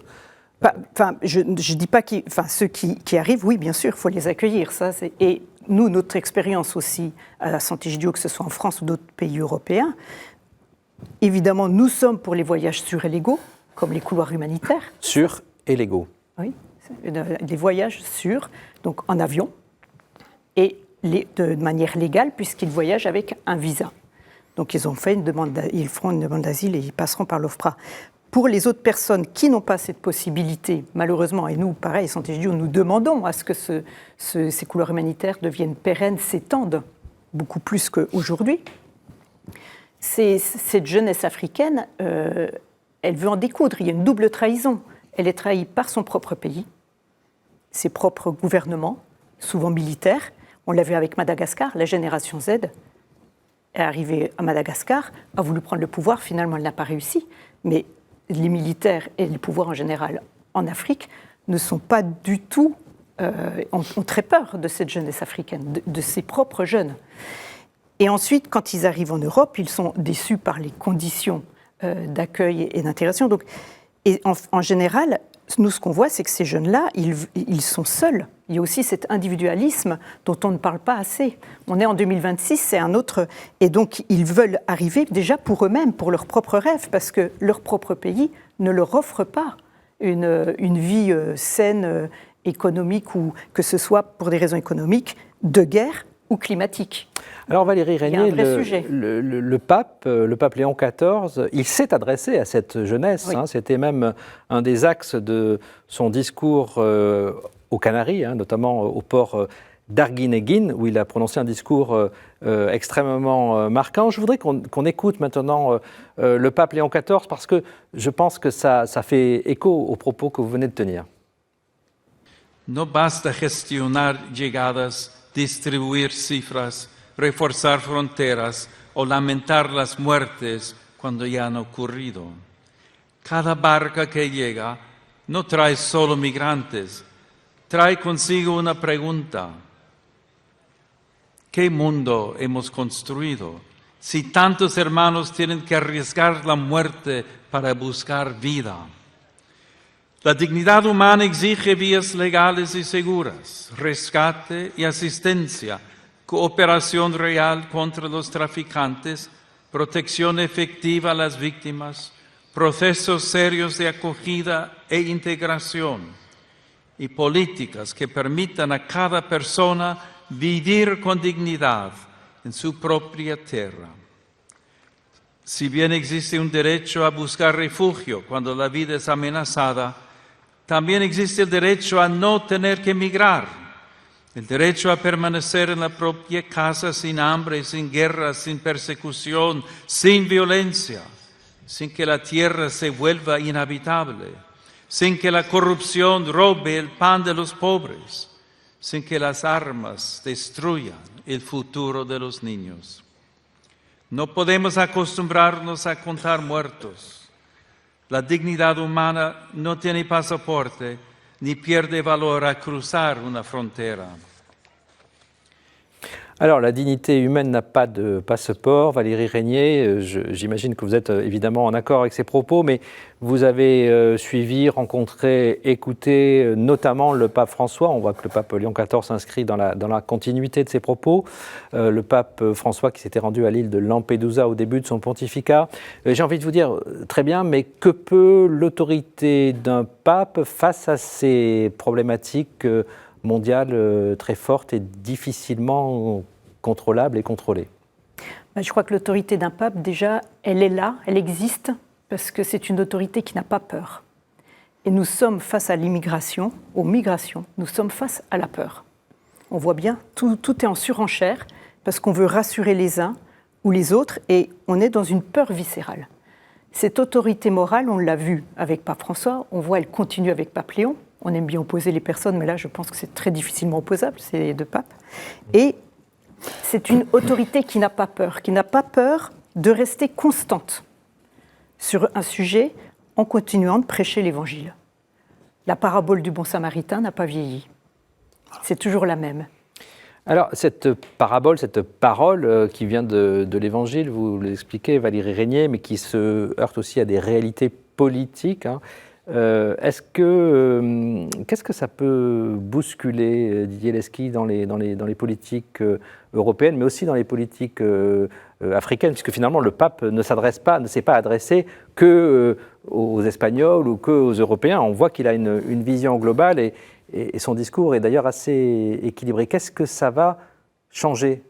[SPEAKER 3] Je ne dis pas ceux qui arrivent, oui, bien sûr, il faut les accueillir. Et nous, notre expérience aussi à Sant'Egidio, que ce soit en France ou d'autres pays européens, évidemment, nous sommes pour les voyages sûrs et légaux, comme les couloirs humanitaires.
[SPEAKER 1] Sûrs et légaux.
[SPEAKER 3] Oui, des voyages sûrs, donc en avion, et de manière légale, puisqu'ils voyagent avec un visa. Donc ils feront une demande d'asile et ils passeront par l'OFPRA. Pour les autres personnes qui n'ont pas cette possibilité, malheureusement, et nous, pareil, Sant'Egidio, nous demandons à ce que ces couloirs humanitaires deviennent pérennes, s'étendent beaucoup plus qu'aujourd'hui. Cette jeunesse africaine, elle veut en découdre. Il y a une double trahison. Elle est trahie par son propre pays, ses propres gouvernements, souvent militaires. On l'a vu avec Madagascar, la génération Z est arrivée à Madagascar, a voulu prendre le pouvoir, finalement elle n'a pas réussi. Mais les militaires et les pouvoirs en général en Afrique ne sont pas du tout, ont très peur de cette jeunesse africaine, de ses propres jeunes. Et ensuite, quand ils arrivent en Europe, ils sont déçus par les conditions d'accueil et d'intégration. Donc, en général, nous, ce qu'on voit, c'est que ces jeunes-là, ils sont seuls. Il y a aussi cet individualisme dont on ne parle pas assez. On est en 2026, c'est un autre... Et donc, ils veulent arriver déjà pour eux-mêmes, pour leurs propres rêves, parce que leur propre pays ne leur offre pas une vie saine, économique, ou que ce soit pour des raisons économiques, de guerre ou climatique.
[SPEAKER 1] Alors Valérie Régnier,
[SPEAKER 3] sujet.
[SPEAKER 1] le pape Léon XIV, il s'est adressé à cette jeunesse.
[SPEAKER 3] Oui.
[SPEAKER 1] C'était même un des axes de son discours aux Canaries, notamment au port d'Arguinéguín, où il a prononcé un discours extrêmement marquant. Je voudrais qu'on écoute maintenant le pape Léon XIV, parce que je pense que ça fait écho aux propos que vous venez de tenir.
[SPEAKER 5] No basta gestionar llegadas, distribuir cifras, reforzar fronteras o lamentar las muertes cuando ya han ocurrido. Cada barca que llega no trae solo migrantes, trae consigo una pregunta. ¿Qué mundo hemos construido si tantos hermanos tienen que arriesgar la muerte para buscar vida? La dignidad humana exige vías legales y seguras, rescate y asistencia, cooperación real contra los traficantes, protección efectiva a las víctimas, procesos serios de acogida e integración y políticas que permitan a cada persona vivir con dignidad en su propia tierra. Si bien existe un derecho a buscar refugio cuando la vida es amenazada, también existe el derecho a no tener que emigrar, el derecho a permanecer en la propia casa sin hambre, sin guerra, sin persecución, sin violencia, sin que la tierra se vuelva inhabitable, sin que la corrupción robe el pan de los pobres, sin que las armas destruyan el futuro de los niños. No podemos acostumbrarnos a contar muertos. La dignidad humana no tiene pasaporte ni pierde valor à cruzar una frontera.
[SPEAKER 1] Alors, la dignité humaine n'a pas de passeport. Valérie Régnier, j'imagine que vous êtes évidemment en accord avec ces propos, mais vous avez suivi, rencontré, écouté notamment le pape François. On voit que le pape Léon XIV s'inscrit dans la continuité de ses propos. Le pape François qui s'était rendu à l'île de Lampedusa au début de son pontificat. J'ai envie de vous dire, très bien, mais que peut l'autorité d'un pape face à ces problématiques mondiale très forte et difficilement contrôlable et contrôlée?
[SPEAKER 3] Je crois que l'autorité d'un pape, déjà, elle est là, elle existe, parce que c'est une autorité qui n'a pas peur. Et nous sommes face à l'immigration, aux migrations, nous sommes face à la peur. On voit bien, tout est en surenchère, parce qu'on veut rassurer les uns ou les autres, et on est dans une peur viscérale. Cette autorité morale, on l'a vu avec Pape François, on voit elle continue avec Pape Léon. On aime bien opposer les personnes, mais là, je pense que c'est très difficilement opposable, ces deux papes. Et c'est une autorité qui n'a pas peur de rester constante sur un sujet en continuant de prêcher l'Évangile. La parabole du bon samaritain n'a pas vieilli. C'est toujours la même.
[SPEAKER 1] Alors, cette parabole, cette parole qui vient de l'Évangile, vous l'expliquez, Valérie Régnier, mais qui se heurte aussi à des réalités politiques, Qu'est-ce que ça peut bousculer, Didier Leschi, dans les politiques européennes, mais aussi dans les politiques africaines, puisque finalement le pape ne s'est pas adressé que aux Espagnols ou que aux Européens. On voit qu'il a une vision globale et son discours est d'ailleurs assez équilibré. Qu'est-ce que ça va changer ?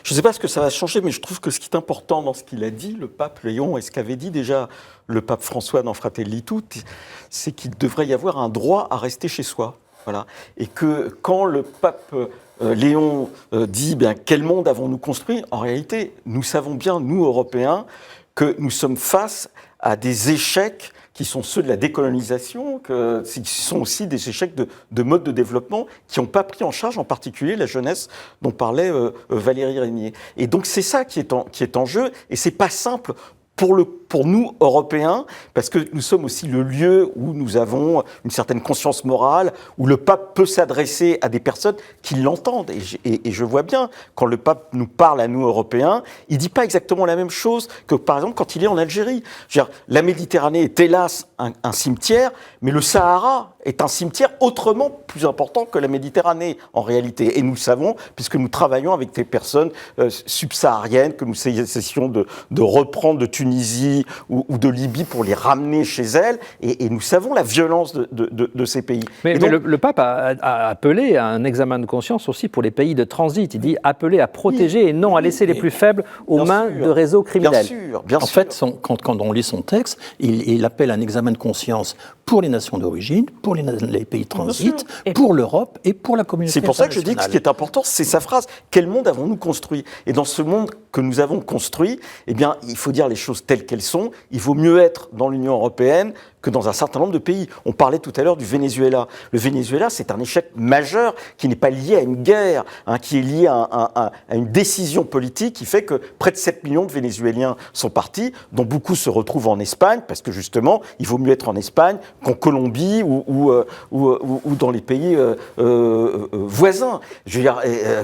[SPEAKER 2] Je ne sais pas ce que ça va changer, mais je trouve que ce qui est important dans ce qu'il a dit, le pape Léon, et ce qu'avait dit déjà le pape François dans Fratelli Tutti, c'est qu'il devrait y avoir un droit à rester chez soi. Voilà. Et que quand le pape Léon dit quel monde avons-nous construit, en réalité, nous savons bien, nous Européens, que nous sommes face à des échecs qui sont ceux de la décolonisation, qui sont aussi des échecs de mode de développement qui n'ont pas pris en charge en particulier la jeunesse dont parlait Valérie Régnier. Et donc c'est ça qui est en jeu, et c'est pas simple pour nous, Européens, parce que nous sommes aussi le lieu où nous avons une certaine conscience morale, où le pape peut s'adresser à des personnes qui l'entendent. Et je vois bien, quand le pape nous parle à nous, Européens, il ne dit pas exactement la même chose que, par exemple, quand il est en Algérie. Je veux dire, la Méditerranée est hélas un cimetière, mais le Sahara est un cimetière autrement plus important que la Méditerranée, en réalité. Et nous le savons, puisque nous travaillons avec des personnes subsahariennes, que nous essayons de reprendre de Tunisie ou de Libye pour les ramener chez elles, et nous savons la violence de ces pays.
[SPEAKER 1] Mais le pape a appelé à un examen de conscience aussi pour les pays de transit. Il dit appeler à protéger et non à laisser les plus faibles aux mains de réseaux criminels.
[SPEAKER 2] Bien sûr.
[SPEAKER 4] En fait, quand on lit son texte, il appelle à un examen de conscience pour les nations d'origine, pour les pays de transit, pour l'Europe et pour la communauté internationale.
[SPEAKER 2] C'est pour ça que je dis que ce qui est important, c'est sa phrase. Quel monde avons-nous construit ? Et dans ce monde que nous avons construit, eh bien, il faut dire les choses telles qu'elles sont. Il vaut mieux être dans l'Union européenne que dans un certain nombre de pays. On parlait tout à l'heure du Venezuela. Le Venezuela, c'est un échec majeur qui n'est pas lié à une guerre, qui est lié à une décision politique qui fait que près de 7 millions de Vénézuéliens sont partis, dont beaucoup se retrouvent en Espagne, parce que justement, il vaut mieux être en Espagne qu'en Colombie ou dans les pays voisins. Je veux dire,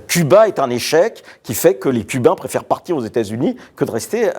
[SPEAKER 2] Cuba est un échec qui fait que les Cubains préfèrent partir aux États-Unis que de rester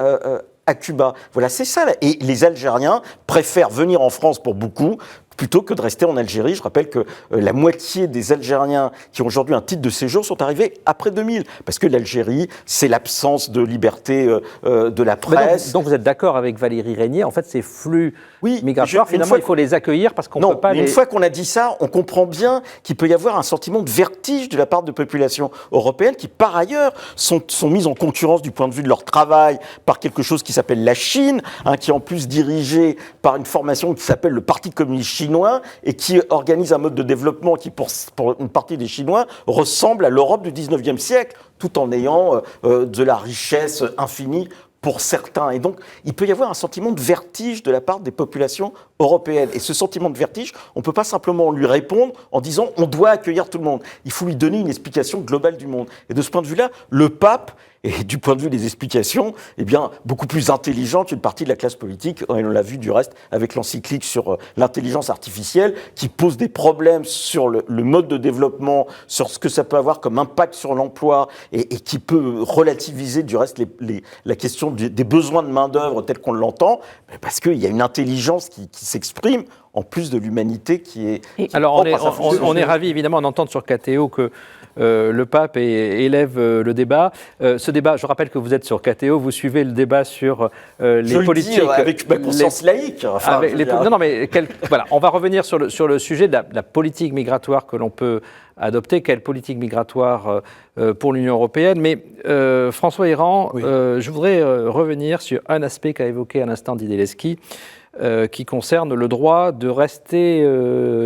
[SPEAKER 2] à Cuba. Voilà, c'est ça. Et les Algériens préfèrent venir en France pour beaucoup plutôt que de rester en Algérie. Je rappelle que la moitié des Algériens qui ont aujourd'hui un titre de séjour sont arrivés après 2000, parce que l'Algérie, c'est l'absence de liberté de la presse.
[SPEAKER 1] Donc vous êtes d'accord avec Valérie Régnier, en fait ces flux migratoires, finalement il faut les accueillir parce qu'on ne peut pas
[SPEAKER 2] une fois qu'on a dit ça, on comprend bien qu'il peut y avoir un sentiment de vertige de la part de populations européennes qui par ailleurs sont mises en concurrence du point de vue de leur travail par quelque chose qui s'appelle la Chine, qui est en plus dirigé par une formation qui s'appelle le Parti communiste chinois et qui organise un mode de développement qui, pour une partie des Chinois, ressemble à l'Europe du 19e siècle, tout en ayant de la richesse infinie pour certains. Et donc, il peut y avoir un sentiment de vertige de la part des populations européennes. Et ce sentiment de vertige, on ne peut pas simplement lui répondre en disant « on doit accueillir tout le monde ». Il faut lui donner une explication globale du monde. Et de ce point de vue-là, le pape est, du point de vue des explications, eh bien, beaucoup plus intelligent qu'une partie de la classe politique. Et on l'a vu du reste avec l'encyclique sur l'intelligence artificielle, qui pose des problèmes sur le mode de développement, sur ce que ça peut avoir comme impact sur l'emploi, et qui peut relativiser du reste la question des besoins de main-d'œuvre tel qu'on l'entend, parce qu'il y a une intelligence qui s'exprime, en plus de l'humanité qui est...
[SPEAKER 1] Alors, on est ravis évidemment d'entendre sur KTO que le pape élève le débat. Ce débat, je rappelle que vous êtes sur KTO, vous suivez le débat sur les politiques...
[SPEAKER 2] Je le dis avec ma conscience laïque.
[SPEAKER 1] Voilà, on va revenir sur le sujet de la politique migratoire que l'on peut adopter. Quelle politique migratoire pour l'Union européenne? Mais François Héran, je voudrais revenir sur un aspect qu'a évoqué à l'instant Didier Leschi, qui concerne le droit de rester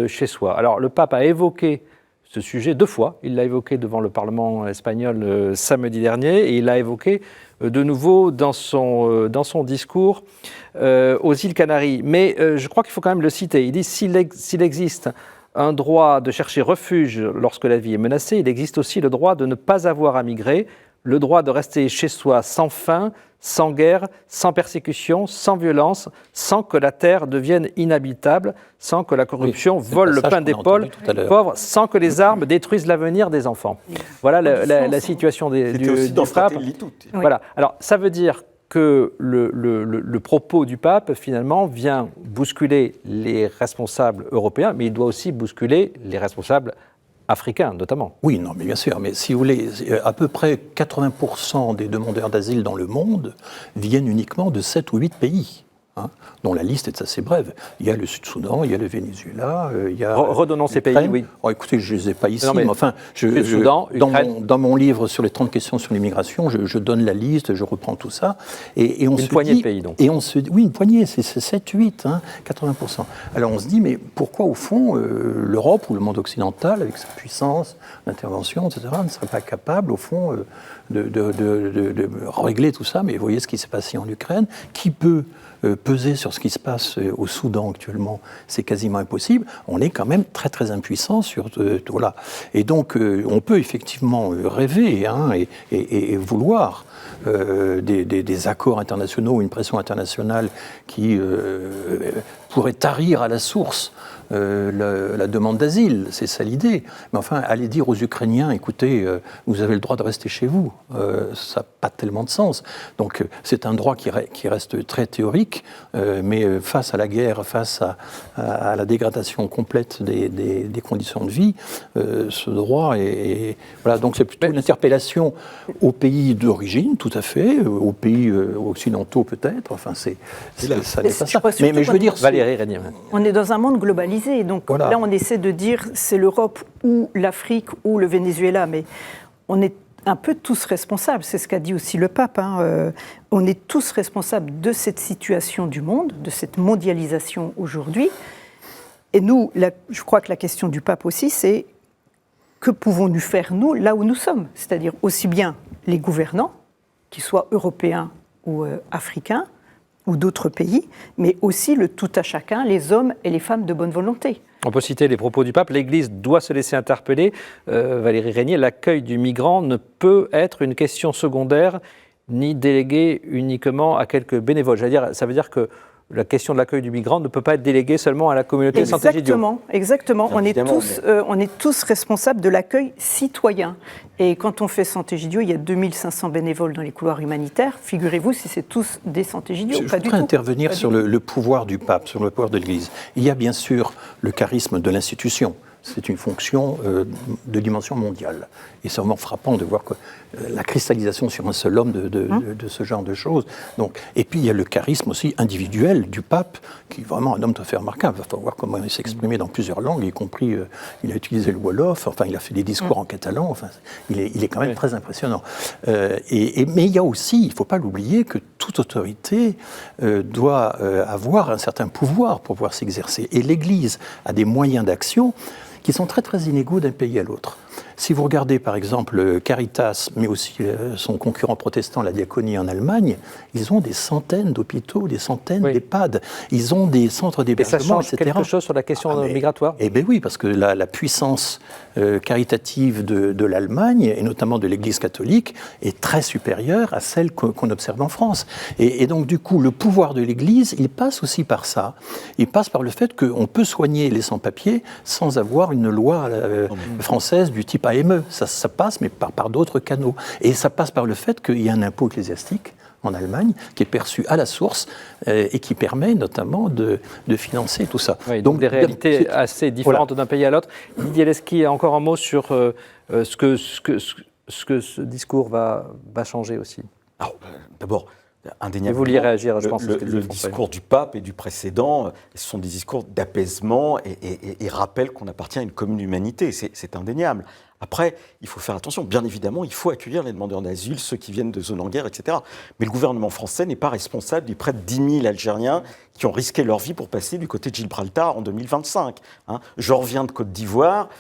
[SPEAKER 1] chez soi. Alors, le pape a évoqué ce sujet 2 fois. Il l'a évoqué devant le Parlement espagnol samedi dernier et il l'a évoqué de nouveau dans son discours aux îles Canaries. Mais je crois qu'il faut quand même le citer. Il dit s'il existe un droit de chercher refuge lorsque la vie est menacée, il existe aussi le droit de ne pas avoir à migrer, le droit de rester chez soi sans faim, sans guerre, sans persécution, sans violence, sans que la terre devienne inhabitable, sans que la corruption vole le pain des pauvres, sans que les armes détruisent l'avenir des enfants. Voilà la situation du pape.
[SPEAKER 2] Oui.
[SPEAKER 1] Voilà. Alors, ça veut dire que le propos du pape, finalement, vient bousculer les responsables européens, mais il doit aussi bousculer les responsables africains, notamment.
[SPEAKER 4] Oui, non, mais bien sûr. Mais si vous voulez, à peu près 80% des demandeurs d'asile dans le monde viennent uniquement de 7 ou 8 pays. Dont la liste est assez brève. Il y a le Sud-Soudan, il y a le Venezuela, il y a...
[SPEAKER 1] Redonnons ces pays, oui.
[SPEAKER 4] Oh, écoutez, je ne les ai pas ici,
[SPEAKER 1] non,
[SPEAKER 4] mais enfin,
[SPEAKER 1] Sud-Soudan,
[SPEAKER 4] dans mon livre sur les 30 questions sur l'immigration, je donne la liste, je reprends tout ça. Et on
[SPEAKER 1] une poignée de pays, donc.
[SPEAKER 4] Et on se dit, oui, une poignée, c'est 7, 8, 80%. Alors on se dit, mais pourquoi, au fond, l'Europe ou le monde occidental, avec sa puissance d'intervention, etc., ne serait pas capable, au fond, de régler tout ça? Mais vous voyez ce qui s'est passé en Ukraine. Qui peut peser sur ce qui se passe au Soudan actuellement, c'est quasiment impossible. On est quand même très très impuissant sur tout là. Et donc on peut effectivement rêver et vouloir des accords internationaux, une pression internationale qui pourrait tarir à la source la demande d'asile, c'est ça l'idée. Mais enfin, aller dire aux Ukrainiens, écoutez, vous avez le droit de rester chez vous, ça n'a pas tellement de sens. Donc c'est un droit qui reste très théorique, mais face à la guerre, face à la dégradation complète des conditions de vie, ce droit est... Voilà, donc c'est plutôt une interpellation aux pays d'origine, tout à fait, aux pays occidentaux peut-être, enfin ça n'est pas ça. Mais je veux dire...
[SPEAKER 1] Valérie Régnier.
[SPEAKER 3] On est dans un monde globalisé. Donc voilà. Là, on essaie de dire c'est l'Europe ou l'Afrique ou le Venezuela, mais on est un peu tous responsables. C'est ce qu'a dit aussi le pape. On est tous responsables de cette situation du monde, de cette mondialisation aujourd'hui. Et nous, je crois que la question du pape aussi, c'est que pouvons-nous faire, nous, là où nous sommes? C'est-à-dire aussi bien les gouvernants, qu'ils soient européens ou africains, ou d'autres pays, mais aussi le tout à chacun, les hommes et les femmes de bonne volonté.
[SPEAKER 1] On peut citer les propos du pape. L'Église doit se laisser interpeller. Valérie Régnier, l'accueil du migrant ne peut être une question secondaire ni déléguée uniquement à quelques bénévoles. Ça veut dire que la question de l'accueil du migrant ne peut pas être déléguée seulement à la communauté Sant'Egidio.
[SPEAKER 3] Exactement. On est tous responsables de l'accueil citoyen. Et quand on fait Sant'Egidio, il y a 2500 bénévoles dans les couloirs humanitaires. Figurez-vous si c'est tous des Sant'Egidio.
[SPEAKER 4] Je voudrais intervenir sur le pouvoir du pape, sur le pouvoir de l'Église. Il y a bien sûr le charisme de l'institution. C'est une fonction de dimension mondiale. Et c'est vraiment frappant de voir que la cristallisation sur un seul homme de ce genre de choses. Donc, et puis il y a le charisme aussi individuel du pape, qui est vraiment un homme tout à fait remarquable. Il faut voir comment il s'est exprimé dans plusieurs langues, y compris, il a utilisé le Wolof, enfin il a fait des discours en catalan, enfin il est quand même très impressionnant. Mais il y a aussi, il ne faut pas l'oublier, que toute autorité doit avoir un certain pouvoir pour pouvoir s'exercer. Et l'Église a des moyens d'action qui sont très très inégaux d'un pays à l'autre. Si vous regardez par exemple Caritas, mais aussi son concurrent protestant, la Diaconie en Allemagne, ils ont des centaines d'hôpitaux, des centaines d'EHPAD, ils ont des centres d'hébergement, etc.
[SPEAKER 1] Et ça change quelque chose sur la question migratoire?
[SPEAKER 4] Eh bien oui, parce que la puissance caritative de l'Allemagne, et notamment de l'Église catholique, est très supérieure à celle qu'on observe en France. Et donc du coup, le pouvoir de l'Église, il passe aussi par ça. Il passe par le fait qu'on peut soigner les sans-papiers sans avoir une loi française du type AME. Ça passe, mais par d'autres canaux. Et ça passe par le fait qu'il y a un impôt ecclésiastique en Allemagne qui est perçu à la source et qui permet notamment de financer tout ça.
[SPEAKER 1] Oui, donc des réalités assez différentes d'un pays à l'autre. Didier Leschi, encore un mot sur ce que ce discours va changer aussi.
[SPEAKER 2] D'abord, indéniablement,
[SPEAKER 1] vous vouliez réagir, je pense.
[SPEAKER 2] Le discours du pape et du précédent, ce sont des discours d'apaisement et rappellent qu'on appartient à une commune humanité. C'est indéniable. Après, il faut faire attention. Bien évidemment, il faut accueillir les demandeurs d'asile, ceux qui viennent de zones en guerre, etc. Mais le gouvernement français n'est pas responsable des près de 10 000 Algériens qui ont risqué leur vie pour passer du côté de Gibraltar en 2025. Je reviens de Côte d'Ivoire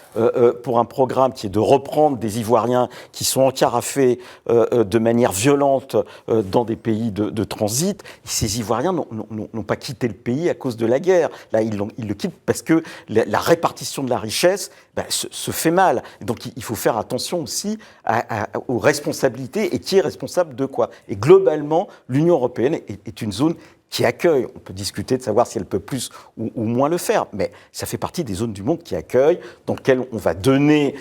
[SPEAKER 2] pour un programme qui est de reprendre des Ivoiriens qui sont encarafés de manière violente dans des pays de transit. Et ces Ivoiriens n'ont pas quitté le pays à cause de la guerre. Là, ils le quittent parce que la répartition de la richesse se fait mal. Donc, il faut faire attention aussi aux responsabilités et qui est responsable de quoi. Et globalement, l'Union européenne est une zone qui accueille. On peut discuter de savoir si elle peut plus ou moins le faire, mais ça fait partie des zones du monde qui accueillent, dans lesquelles on va donner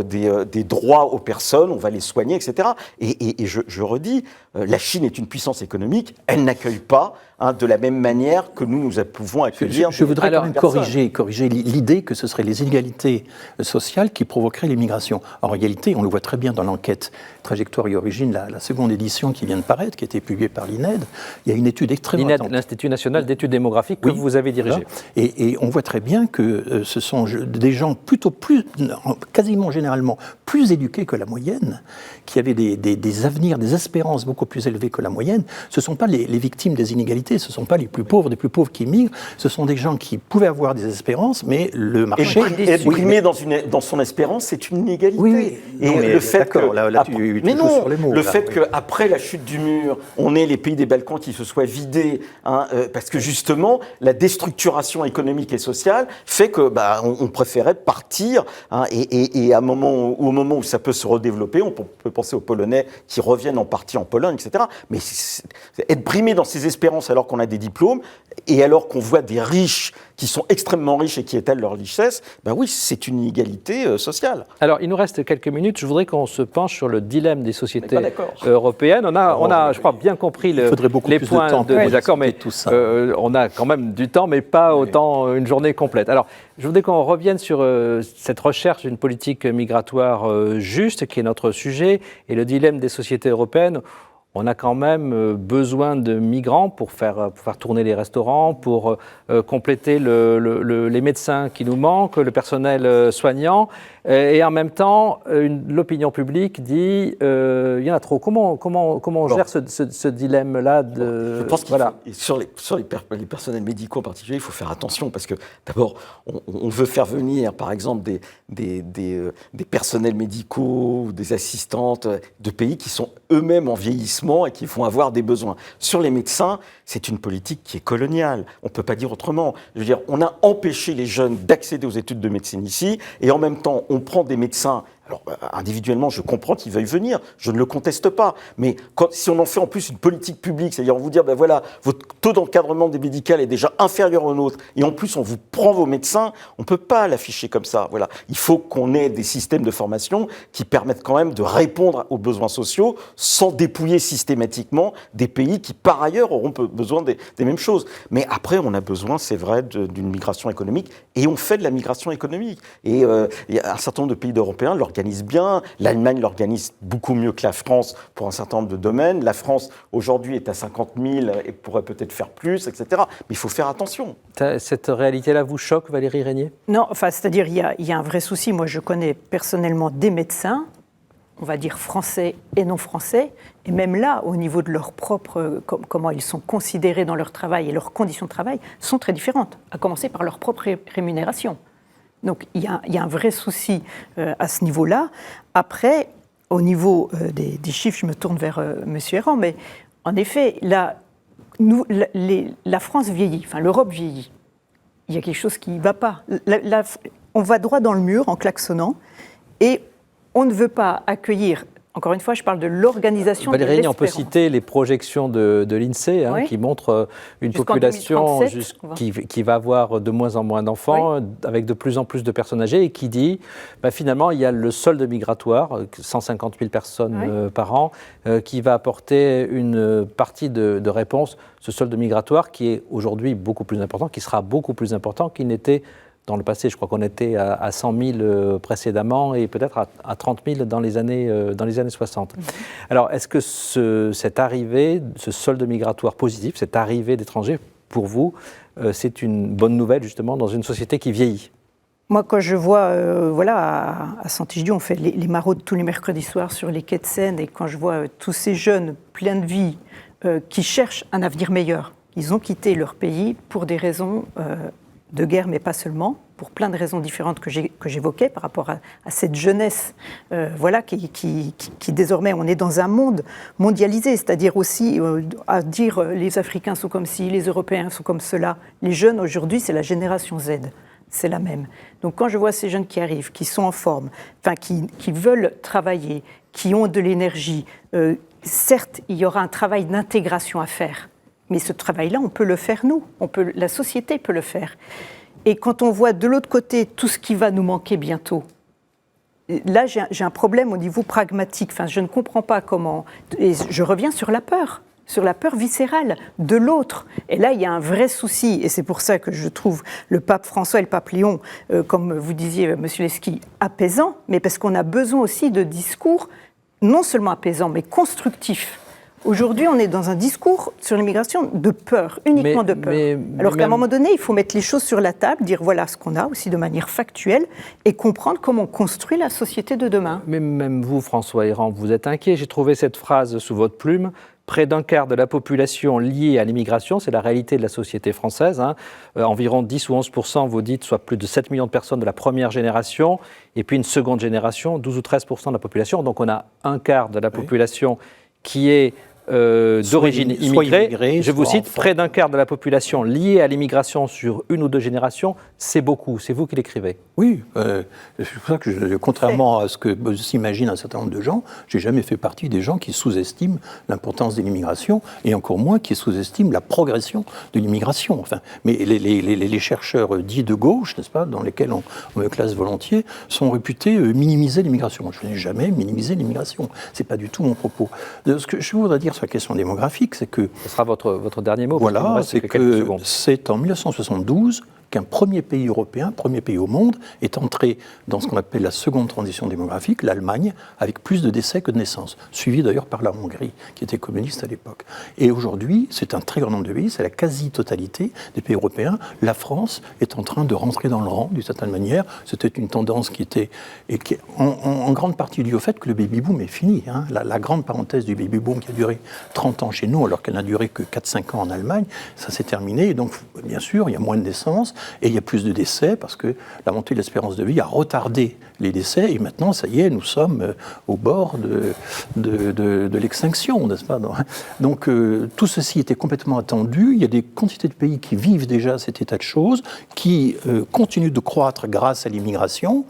[SPEAKER 2] des droits aux personnes, on va les soigner, etc. Et je redis, la Chine est une puissance économique, elle n'accueille pas de la même manière que nous pouvons accueillir.
[SPEAKER 4] Je voudrais quand même corriger l'idée que ce seraient les inégalités sociales qui provoqueraient l'immigration. En réalité, on le voit très bien dans l'enquête Trajectoire et Origine, la seconde édition qui vient de paraître, qui a été publiée par l'INED. Il y a une étude extrêmement
[SPEAKER 1] l'INED, l'Institut national d'études démographiques que vous avez dirigé.
[SPEAKER 4] Et on voit très bien que ce sont des gens quasiment généralement plus éduqués que la moyenne, qui avaient des avenirs, des espérances beaucoup plus élevées que la moyenne. Ce ne sont pas les victimes des inégalités, ce ne sont pas les plus pauvres des plus pauvres qui migrent, ce sont des gens qui pouvaient avoir des espérances, mais le marché...
[SPEAKER 2] Être primé dans son espérance, c'est une inégalité.
[SPEAKER 4] Oui.
[SPEAKER 2] Et
[SPEAKER 4] non,
[SPEAKER 2] le fait que...
[SPEAKER 4] mais non, sur les mots,
[SPEAKER 2] le fait qu'après la chute du mur, on ait les pays des Balkans qui se soient vidés, parce que justement, la déstructuration économique et sociale fait que on préférait partir, et au moment où ça peut se redévelopper, on peut penser aux Polonais qui reviennent en partie en Pologne, etc. Mais être primé dans ses espérances alors qu'on a des diplômes, et alors qu'on voit des riches qui sont extrêmement riches et qui étalent leur richesse, oui, c'est une inégalité sociale.
[SPEAKER 1] Alors, il nous reste quelques minutes. Je voudrais qu'on se penche sur le dilemme des sociétés européennes. On a, je crois, bien compris les points de désaccord, mais on a quand même du temps, mais pas autant une journée complète. Alors, je voudrais qu'on revienne sur cette recherche d'une politique migratoire juste, qui est notre sujet, et le dilemme des sociétés européennes. On a quand même besoin de migrants pour faire tourner les restaurants, pour compléter les médecins qui nous manquent, le personnel soignant. Et en même temps, l'opinion publique dit il y en a trop. Comment on gère ce dilemme-là
[SPEAKER 2] Je pense qu'il faut, sur les personnels médicaux en particulier, il faut faire attention parce que d'abord, on veut faire venir, par exemple, des personnels médicaux ou des assistantes de pays qui sont eux-mêmes en vieillissement et qui vont avoir des besoins. Sur les médecins, c'est une politique qui est coloniale. On ne peut pas dire autrement. Je veux dire, on a empêché les jeunes d'accéder aux études de médecine ici, et en même temps, on prend des médecins. Alors, individuellement, je comprends qu'ils veuillent venir, je ne le conteste pas, mais si on en fait en plus une politique publique, c'est-à-dire on vous dire, voilà, votre taux d'encadrement des médicales est déjà inférieur au nôtre, et en plus on vous prend vos médecins, on ne peut pas l'afficher comme ça. Voilà. Il faut qu'on ait des systèmes de formation qui permettent quand même de répondre aux besoins sociaux sans dépouiller systématiquement des pays qui, par ailleurs, auront besoin des mêmes choses. Mais après, on a besoin, c'est vrai, d'une migration économique, et on fait de la migration économique. Et il y a un certain nombre de pays européens l'organisent bien. L'Allemagne l'organise beaucoup mieux que la France pour un certain nombre de domaines. La France, aujourd'hui, est à 50 000 et pourrait peut-être faire plus, etc. Mais il faut faire attention.
[SPEAKER 1] Cette réalité-là vous choque, Valérie Régnier ?
[SPEAKER 3] Non, c'est-à-dire il y a un vrai souci. Moi, je connais personnellement des médecins, on va dire français et non français, et même là, au niveau de leur propre, comment ils sont considérés dans leur travail et leurs conditions de travail, sont très différentes, à commencer par leur propre rémunération. Donc il y a un vrai souci à ce niveau-là. Après, au niveau des chiffres, je me tourne vers M. Errand, mais en effet, là, la France vieillit, enfin l'Europe vieillit. Il y a quelque chose qui ne va pas. On va droit dans le mur en klaxonnant, et on ne veut pas accueillir. Encore une fois, je parle de l'organisation de l'espérance.
[SPEAKER 1] On peut citer les projections de l'INSEE qui montrent une population qui va avoir de moins en moins d'enfants, avec de plus en plus de personnes âgées, et qui dit, finalement, il y a le solde migratoire, 150 000 personnes par an, qui va apporter une partie de réponse. Ce solde migratoire qui est aujourd'hui beaucoup plus important, qui sera beaucoup plus important qu'il n'était dans le passé. Je crois qu'on était à 100 000 précédemment et peut-être à 30 000 dans les années 60. Alors, est-ce que cette arrivée, ce solde migratoire positif, cette arrivée d'étrangers, pour vous, c'est une bonne nouvelle justement dans une société qui vieillit ?
[SPEAKER 3] Moi, quand je vois, à Saint-Égidiou, on fait les maraudes tous les mercredis soirs sur les quais de Seine, et quand je vois tous ces jeunes pleins de vie qui cherchent un avenir meilleur, ils ont quitté leur pays pour des raisons de guerre, mais pas seulement, pour plein de raisons différentes que j'évoquais par rapport à cette jeunesse, qui désormais, on est dans un monde mondialisé, c'est-à-dire aussi à dire les Africains sont comme ci, les Européens sont comme cela. Les jeunes aujourd'hui, c'est la génération Z, c'est la même. Donc quand je vois ces jeunes qui arrivent, qui sont en forme, qui veulent travailler, qui ont de l'énergie, certes, il y aura un travail d'intégration à faire, Mais ce travail-là, on peut le faire nous, la société peut le faire. Et quand on voit de l'autre côté tout ce qui va nous manquer bientôt, là j'ai un problème au niveau pragmatique. Enfin, je ne comprends pas comment. Et je reviens sur la peur viscérale de l'autre. Et là, il y a un vrai souci. Et c'est pour ça que je trouve le pape François et le pape Léon, comme vous disiez, monsieur Leschy, apaisants, mais parce qu'on a besoin aussi de discours non seulement apaisants, mais constructifs. Aujourd'hui, on est dans un discours sur l'immigration de peur, uniquement de peur. Alors qu'à un moment donné, il faut mettre les choses sur la table, dire voilà ce qu'on a, aussi de manière factuelle, et comprendre comment on construit la société de demain.
[SPEAKER 1] Mais même vous, François Héran, vous êtes inquiet. J'ai trouvé cette phrase sous votre plume. Près d'un quart de la population liée à l'immigration, c'est la réalité de la société française. Environ 10 ou 11%, vous dites, soit plus de 7 millions de personnes de la première génération, et puis une seconde génération, 12 ou 13% de la population. Donc on a un quart de la population qui est d'origine immigrée. Je vous cite, près d'un quart de la population liée à l'immigration sur une ou deux générations, c'est beaucoup. C'est vous qui l'écrivez.
[SPEAKER 4] Oui, c'est pour ça que, contrairement à ce que s'imaginent un certain nombre de gens, j'ai jamais fait partie des gens qui sous-estiment l'importance de l'immigration, et encore moins qui sous-estiment la progression de l'immigration. Enfin, mais les chercheurs dits de gauche, n'est-ce pas, dans lesquels on me classe volontiers, sont réputés minimiser l'immigration. Je n'ai jamais minimisé l'immigration. C'est pas du tout mon propos. Ce que je voudrais dire sur la question démographique, c'est que...
[SPEAKER 1] Ce sera votre dernier mot.
[SPEAKER 4] Voilà, c'est que c'est en 1972 qu'un premier pays européen, premier pays au monde, est entré dans ce qu'on appelle la seconde transition démographique, l'Allemagne, avec plus de décès que de naissances, suivi d'ailleurs par la Hongrie, qui était communiste à l'époque. Et aujourd'hui, c'est un très grand nombre de pays, c'est la quasi-totalité des pays européens. La France est en train de rentrer dans le rang, d'une certaine manière. C'était une tendance qui était, et qui en grande partie due au fait que le baby-boom est fini. La grande parenthèse du baby-boom qui a duré 30 ans chez nous, alors qu'elle n'a duré que 4-5 ans en Allemagne, ça s'est terminé. Et donc, bien sûr, il y a moins de naissances, et il y a plus de décès parce que la montée de l'espérance de vie a retardé les décès, et maintenant, ça y est, nous sommes au bord de l'extinction, n'est-ce pas ? Donc, tout ceci était complètement attendu. Il y a des quantités de pays qui vivent déjà cet état de choses, qui continuent de croître grâce à l'immigration.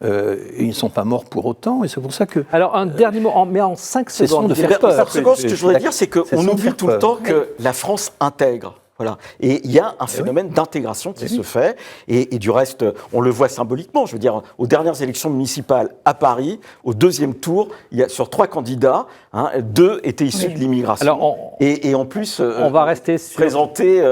[SPEAKER 4] Ils ne sont pas morts pour autant, et c'est pour ça que...
[SPEAKER 1] Alors, un dernier mot, mais en 5 secondes.
[SPEAKER 2] Ce que je voudrais dire, c'est qu'on oublie tout le temps que la France intègre. Voilà. Et il y a un phénomène d'intégration qui se fait, et du reste, on le voit symboliquement. Je veux dire, aux dernières élections municipales à Paris, au deuxième tour, il y a sur 3 candidats, 2 étaient issus de l'immigration. Alors et en plus,
[SPEAKER 1] on va rester
[SPEAKER 2] présentés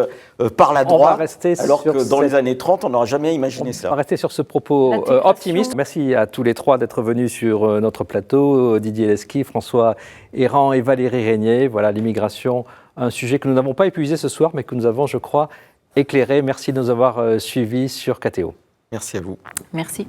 [SPEAKER 2] par la droite, alors que dans les années 30, on n'aurait jamais imaginé ça.
[SPEAKER 1] On va rester sur ce propos optimiste. Merci à tous les 3 d'être venus sur notre plateau. Didier Leschy, François Héran et Valérie Régnier. Voilà, l'immigration, un sujet que nous n'avons pas épuisé ce soir, mais que nous avons, je crois, éclairé. Merci de nous avoir suivis sur KTO.
[SPEAKER 2] Merci à vous.
[SPEAKER 3] Merci.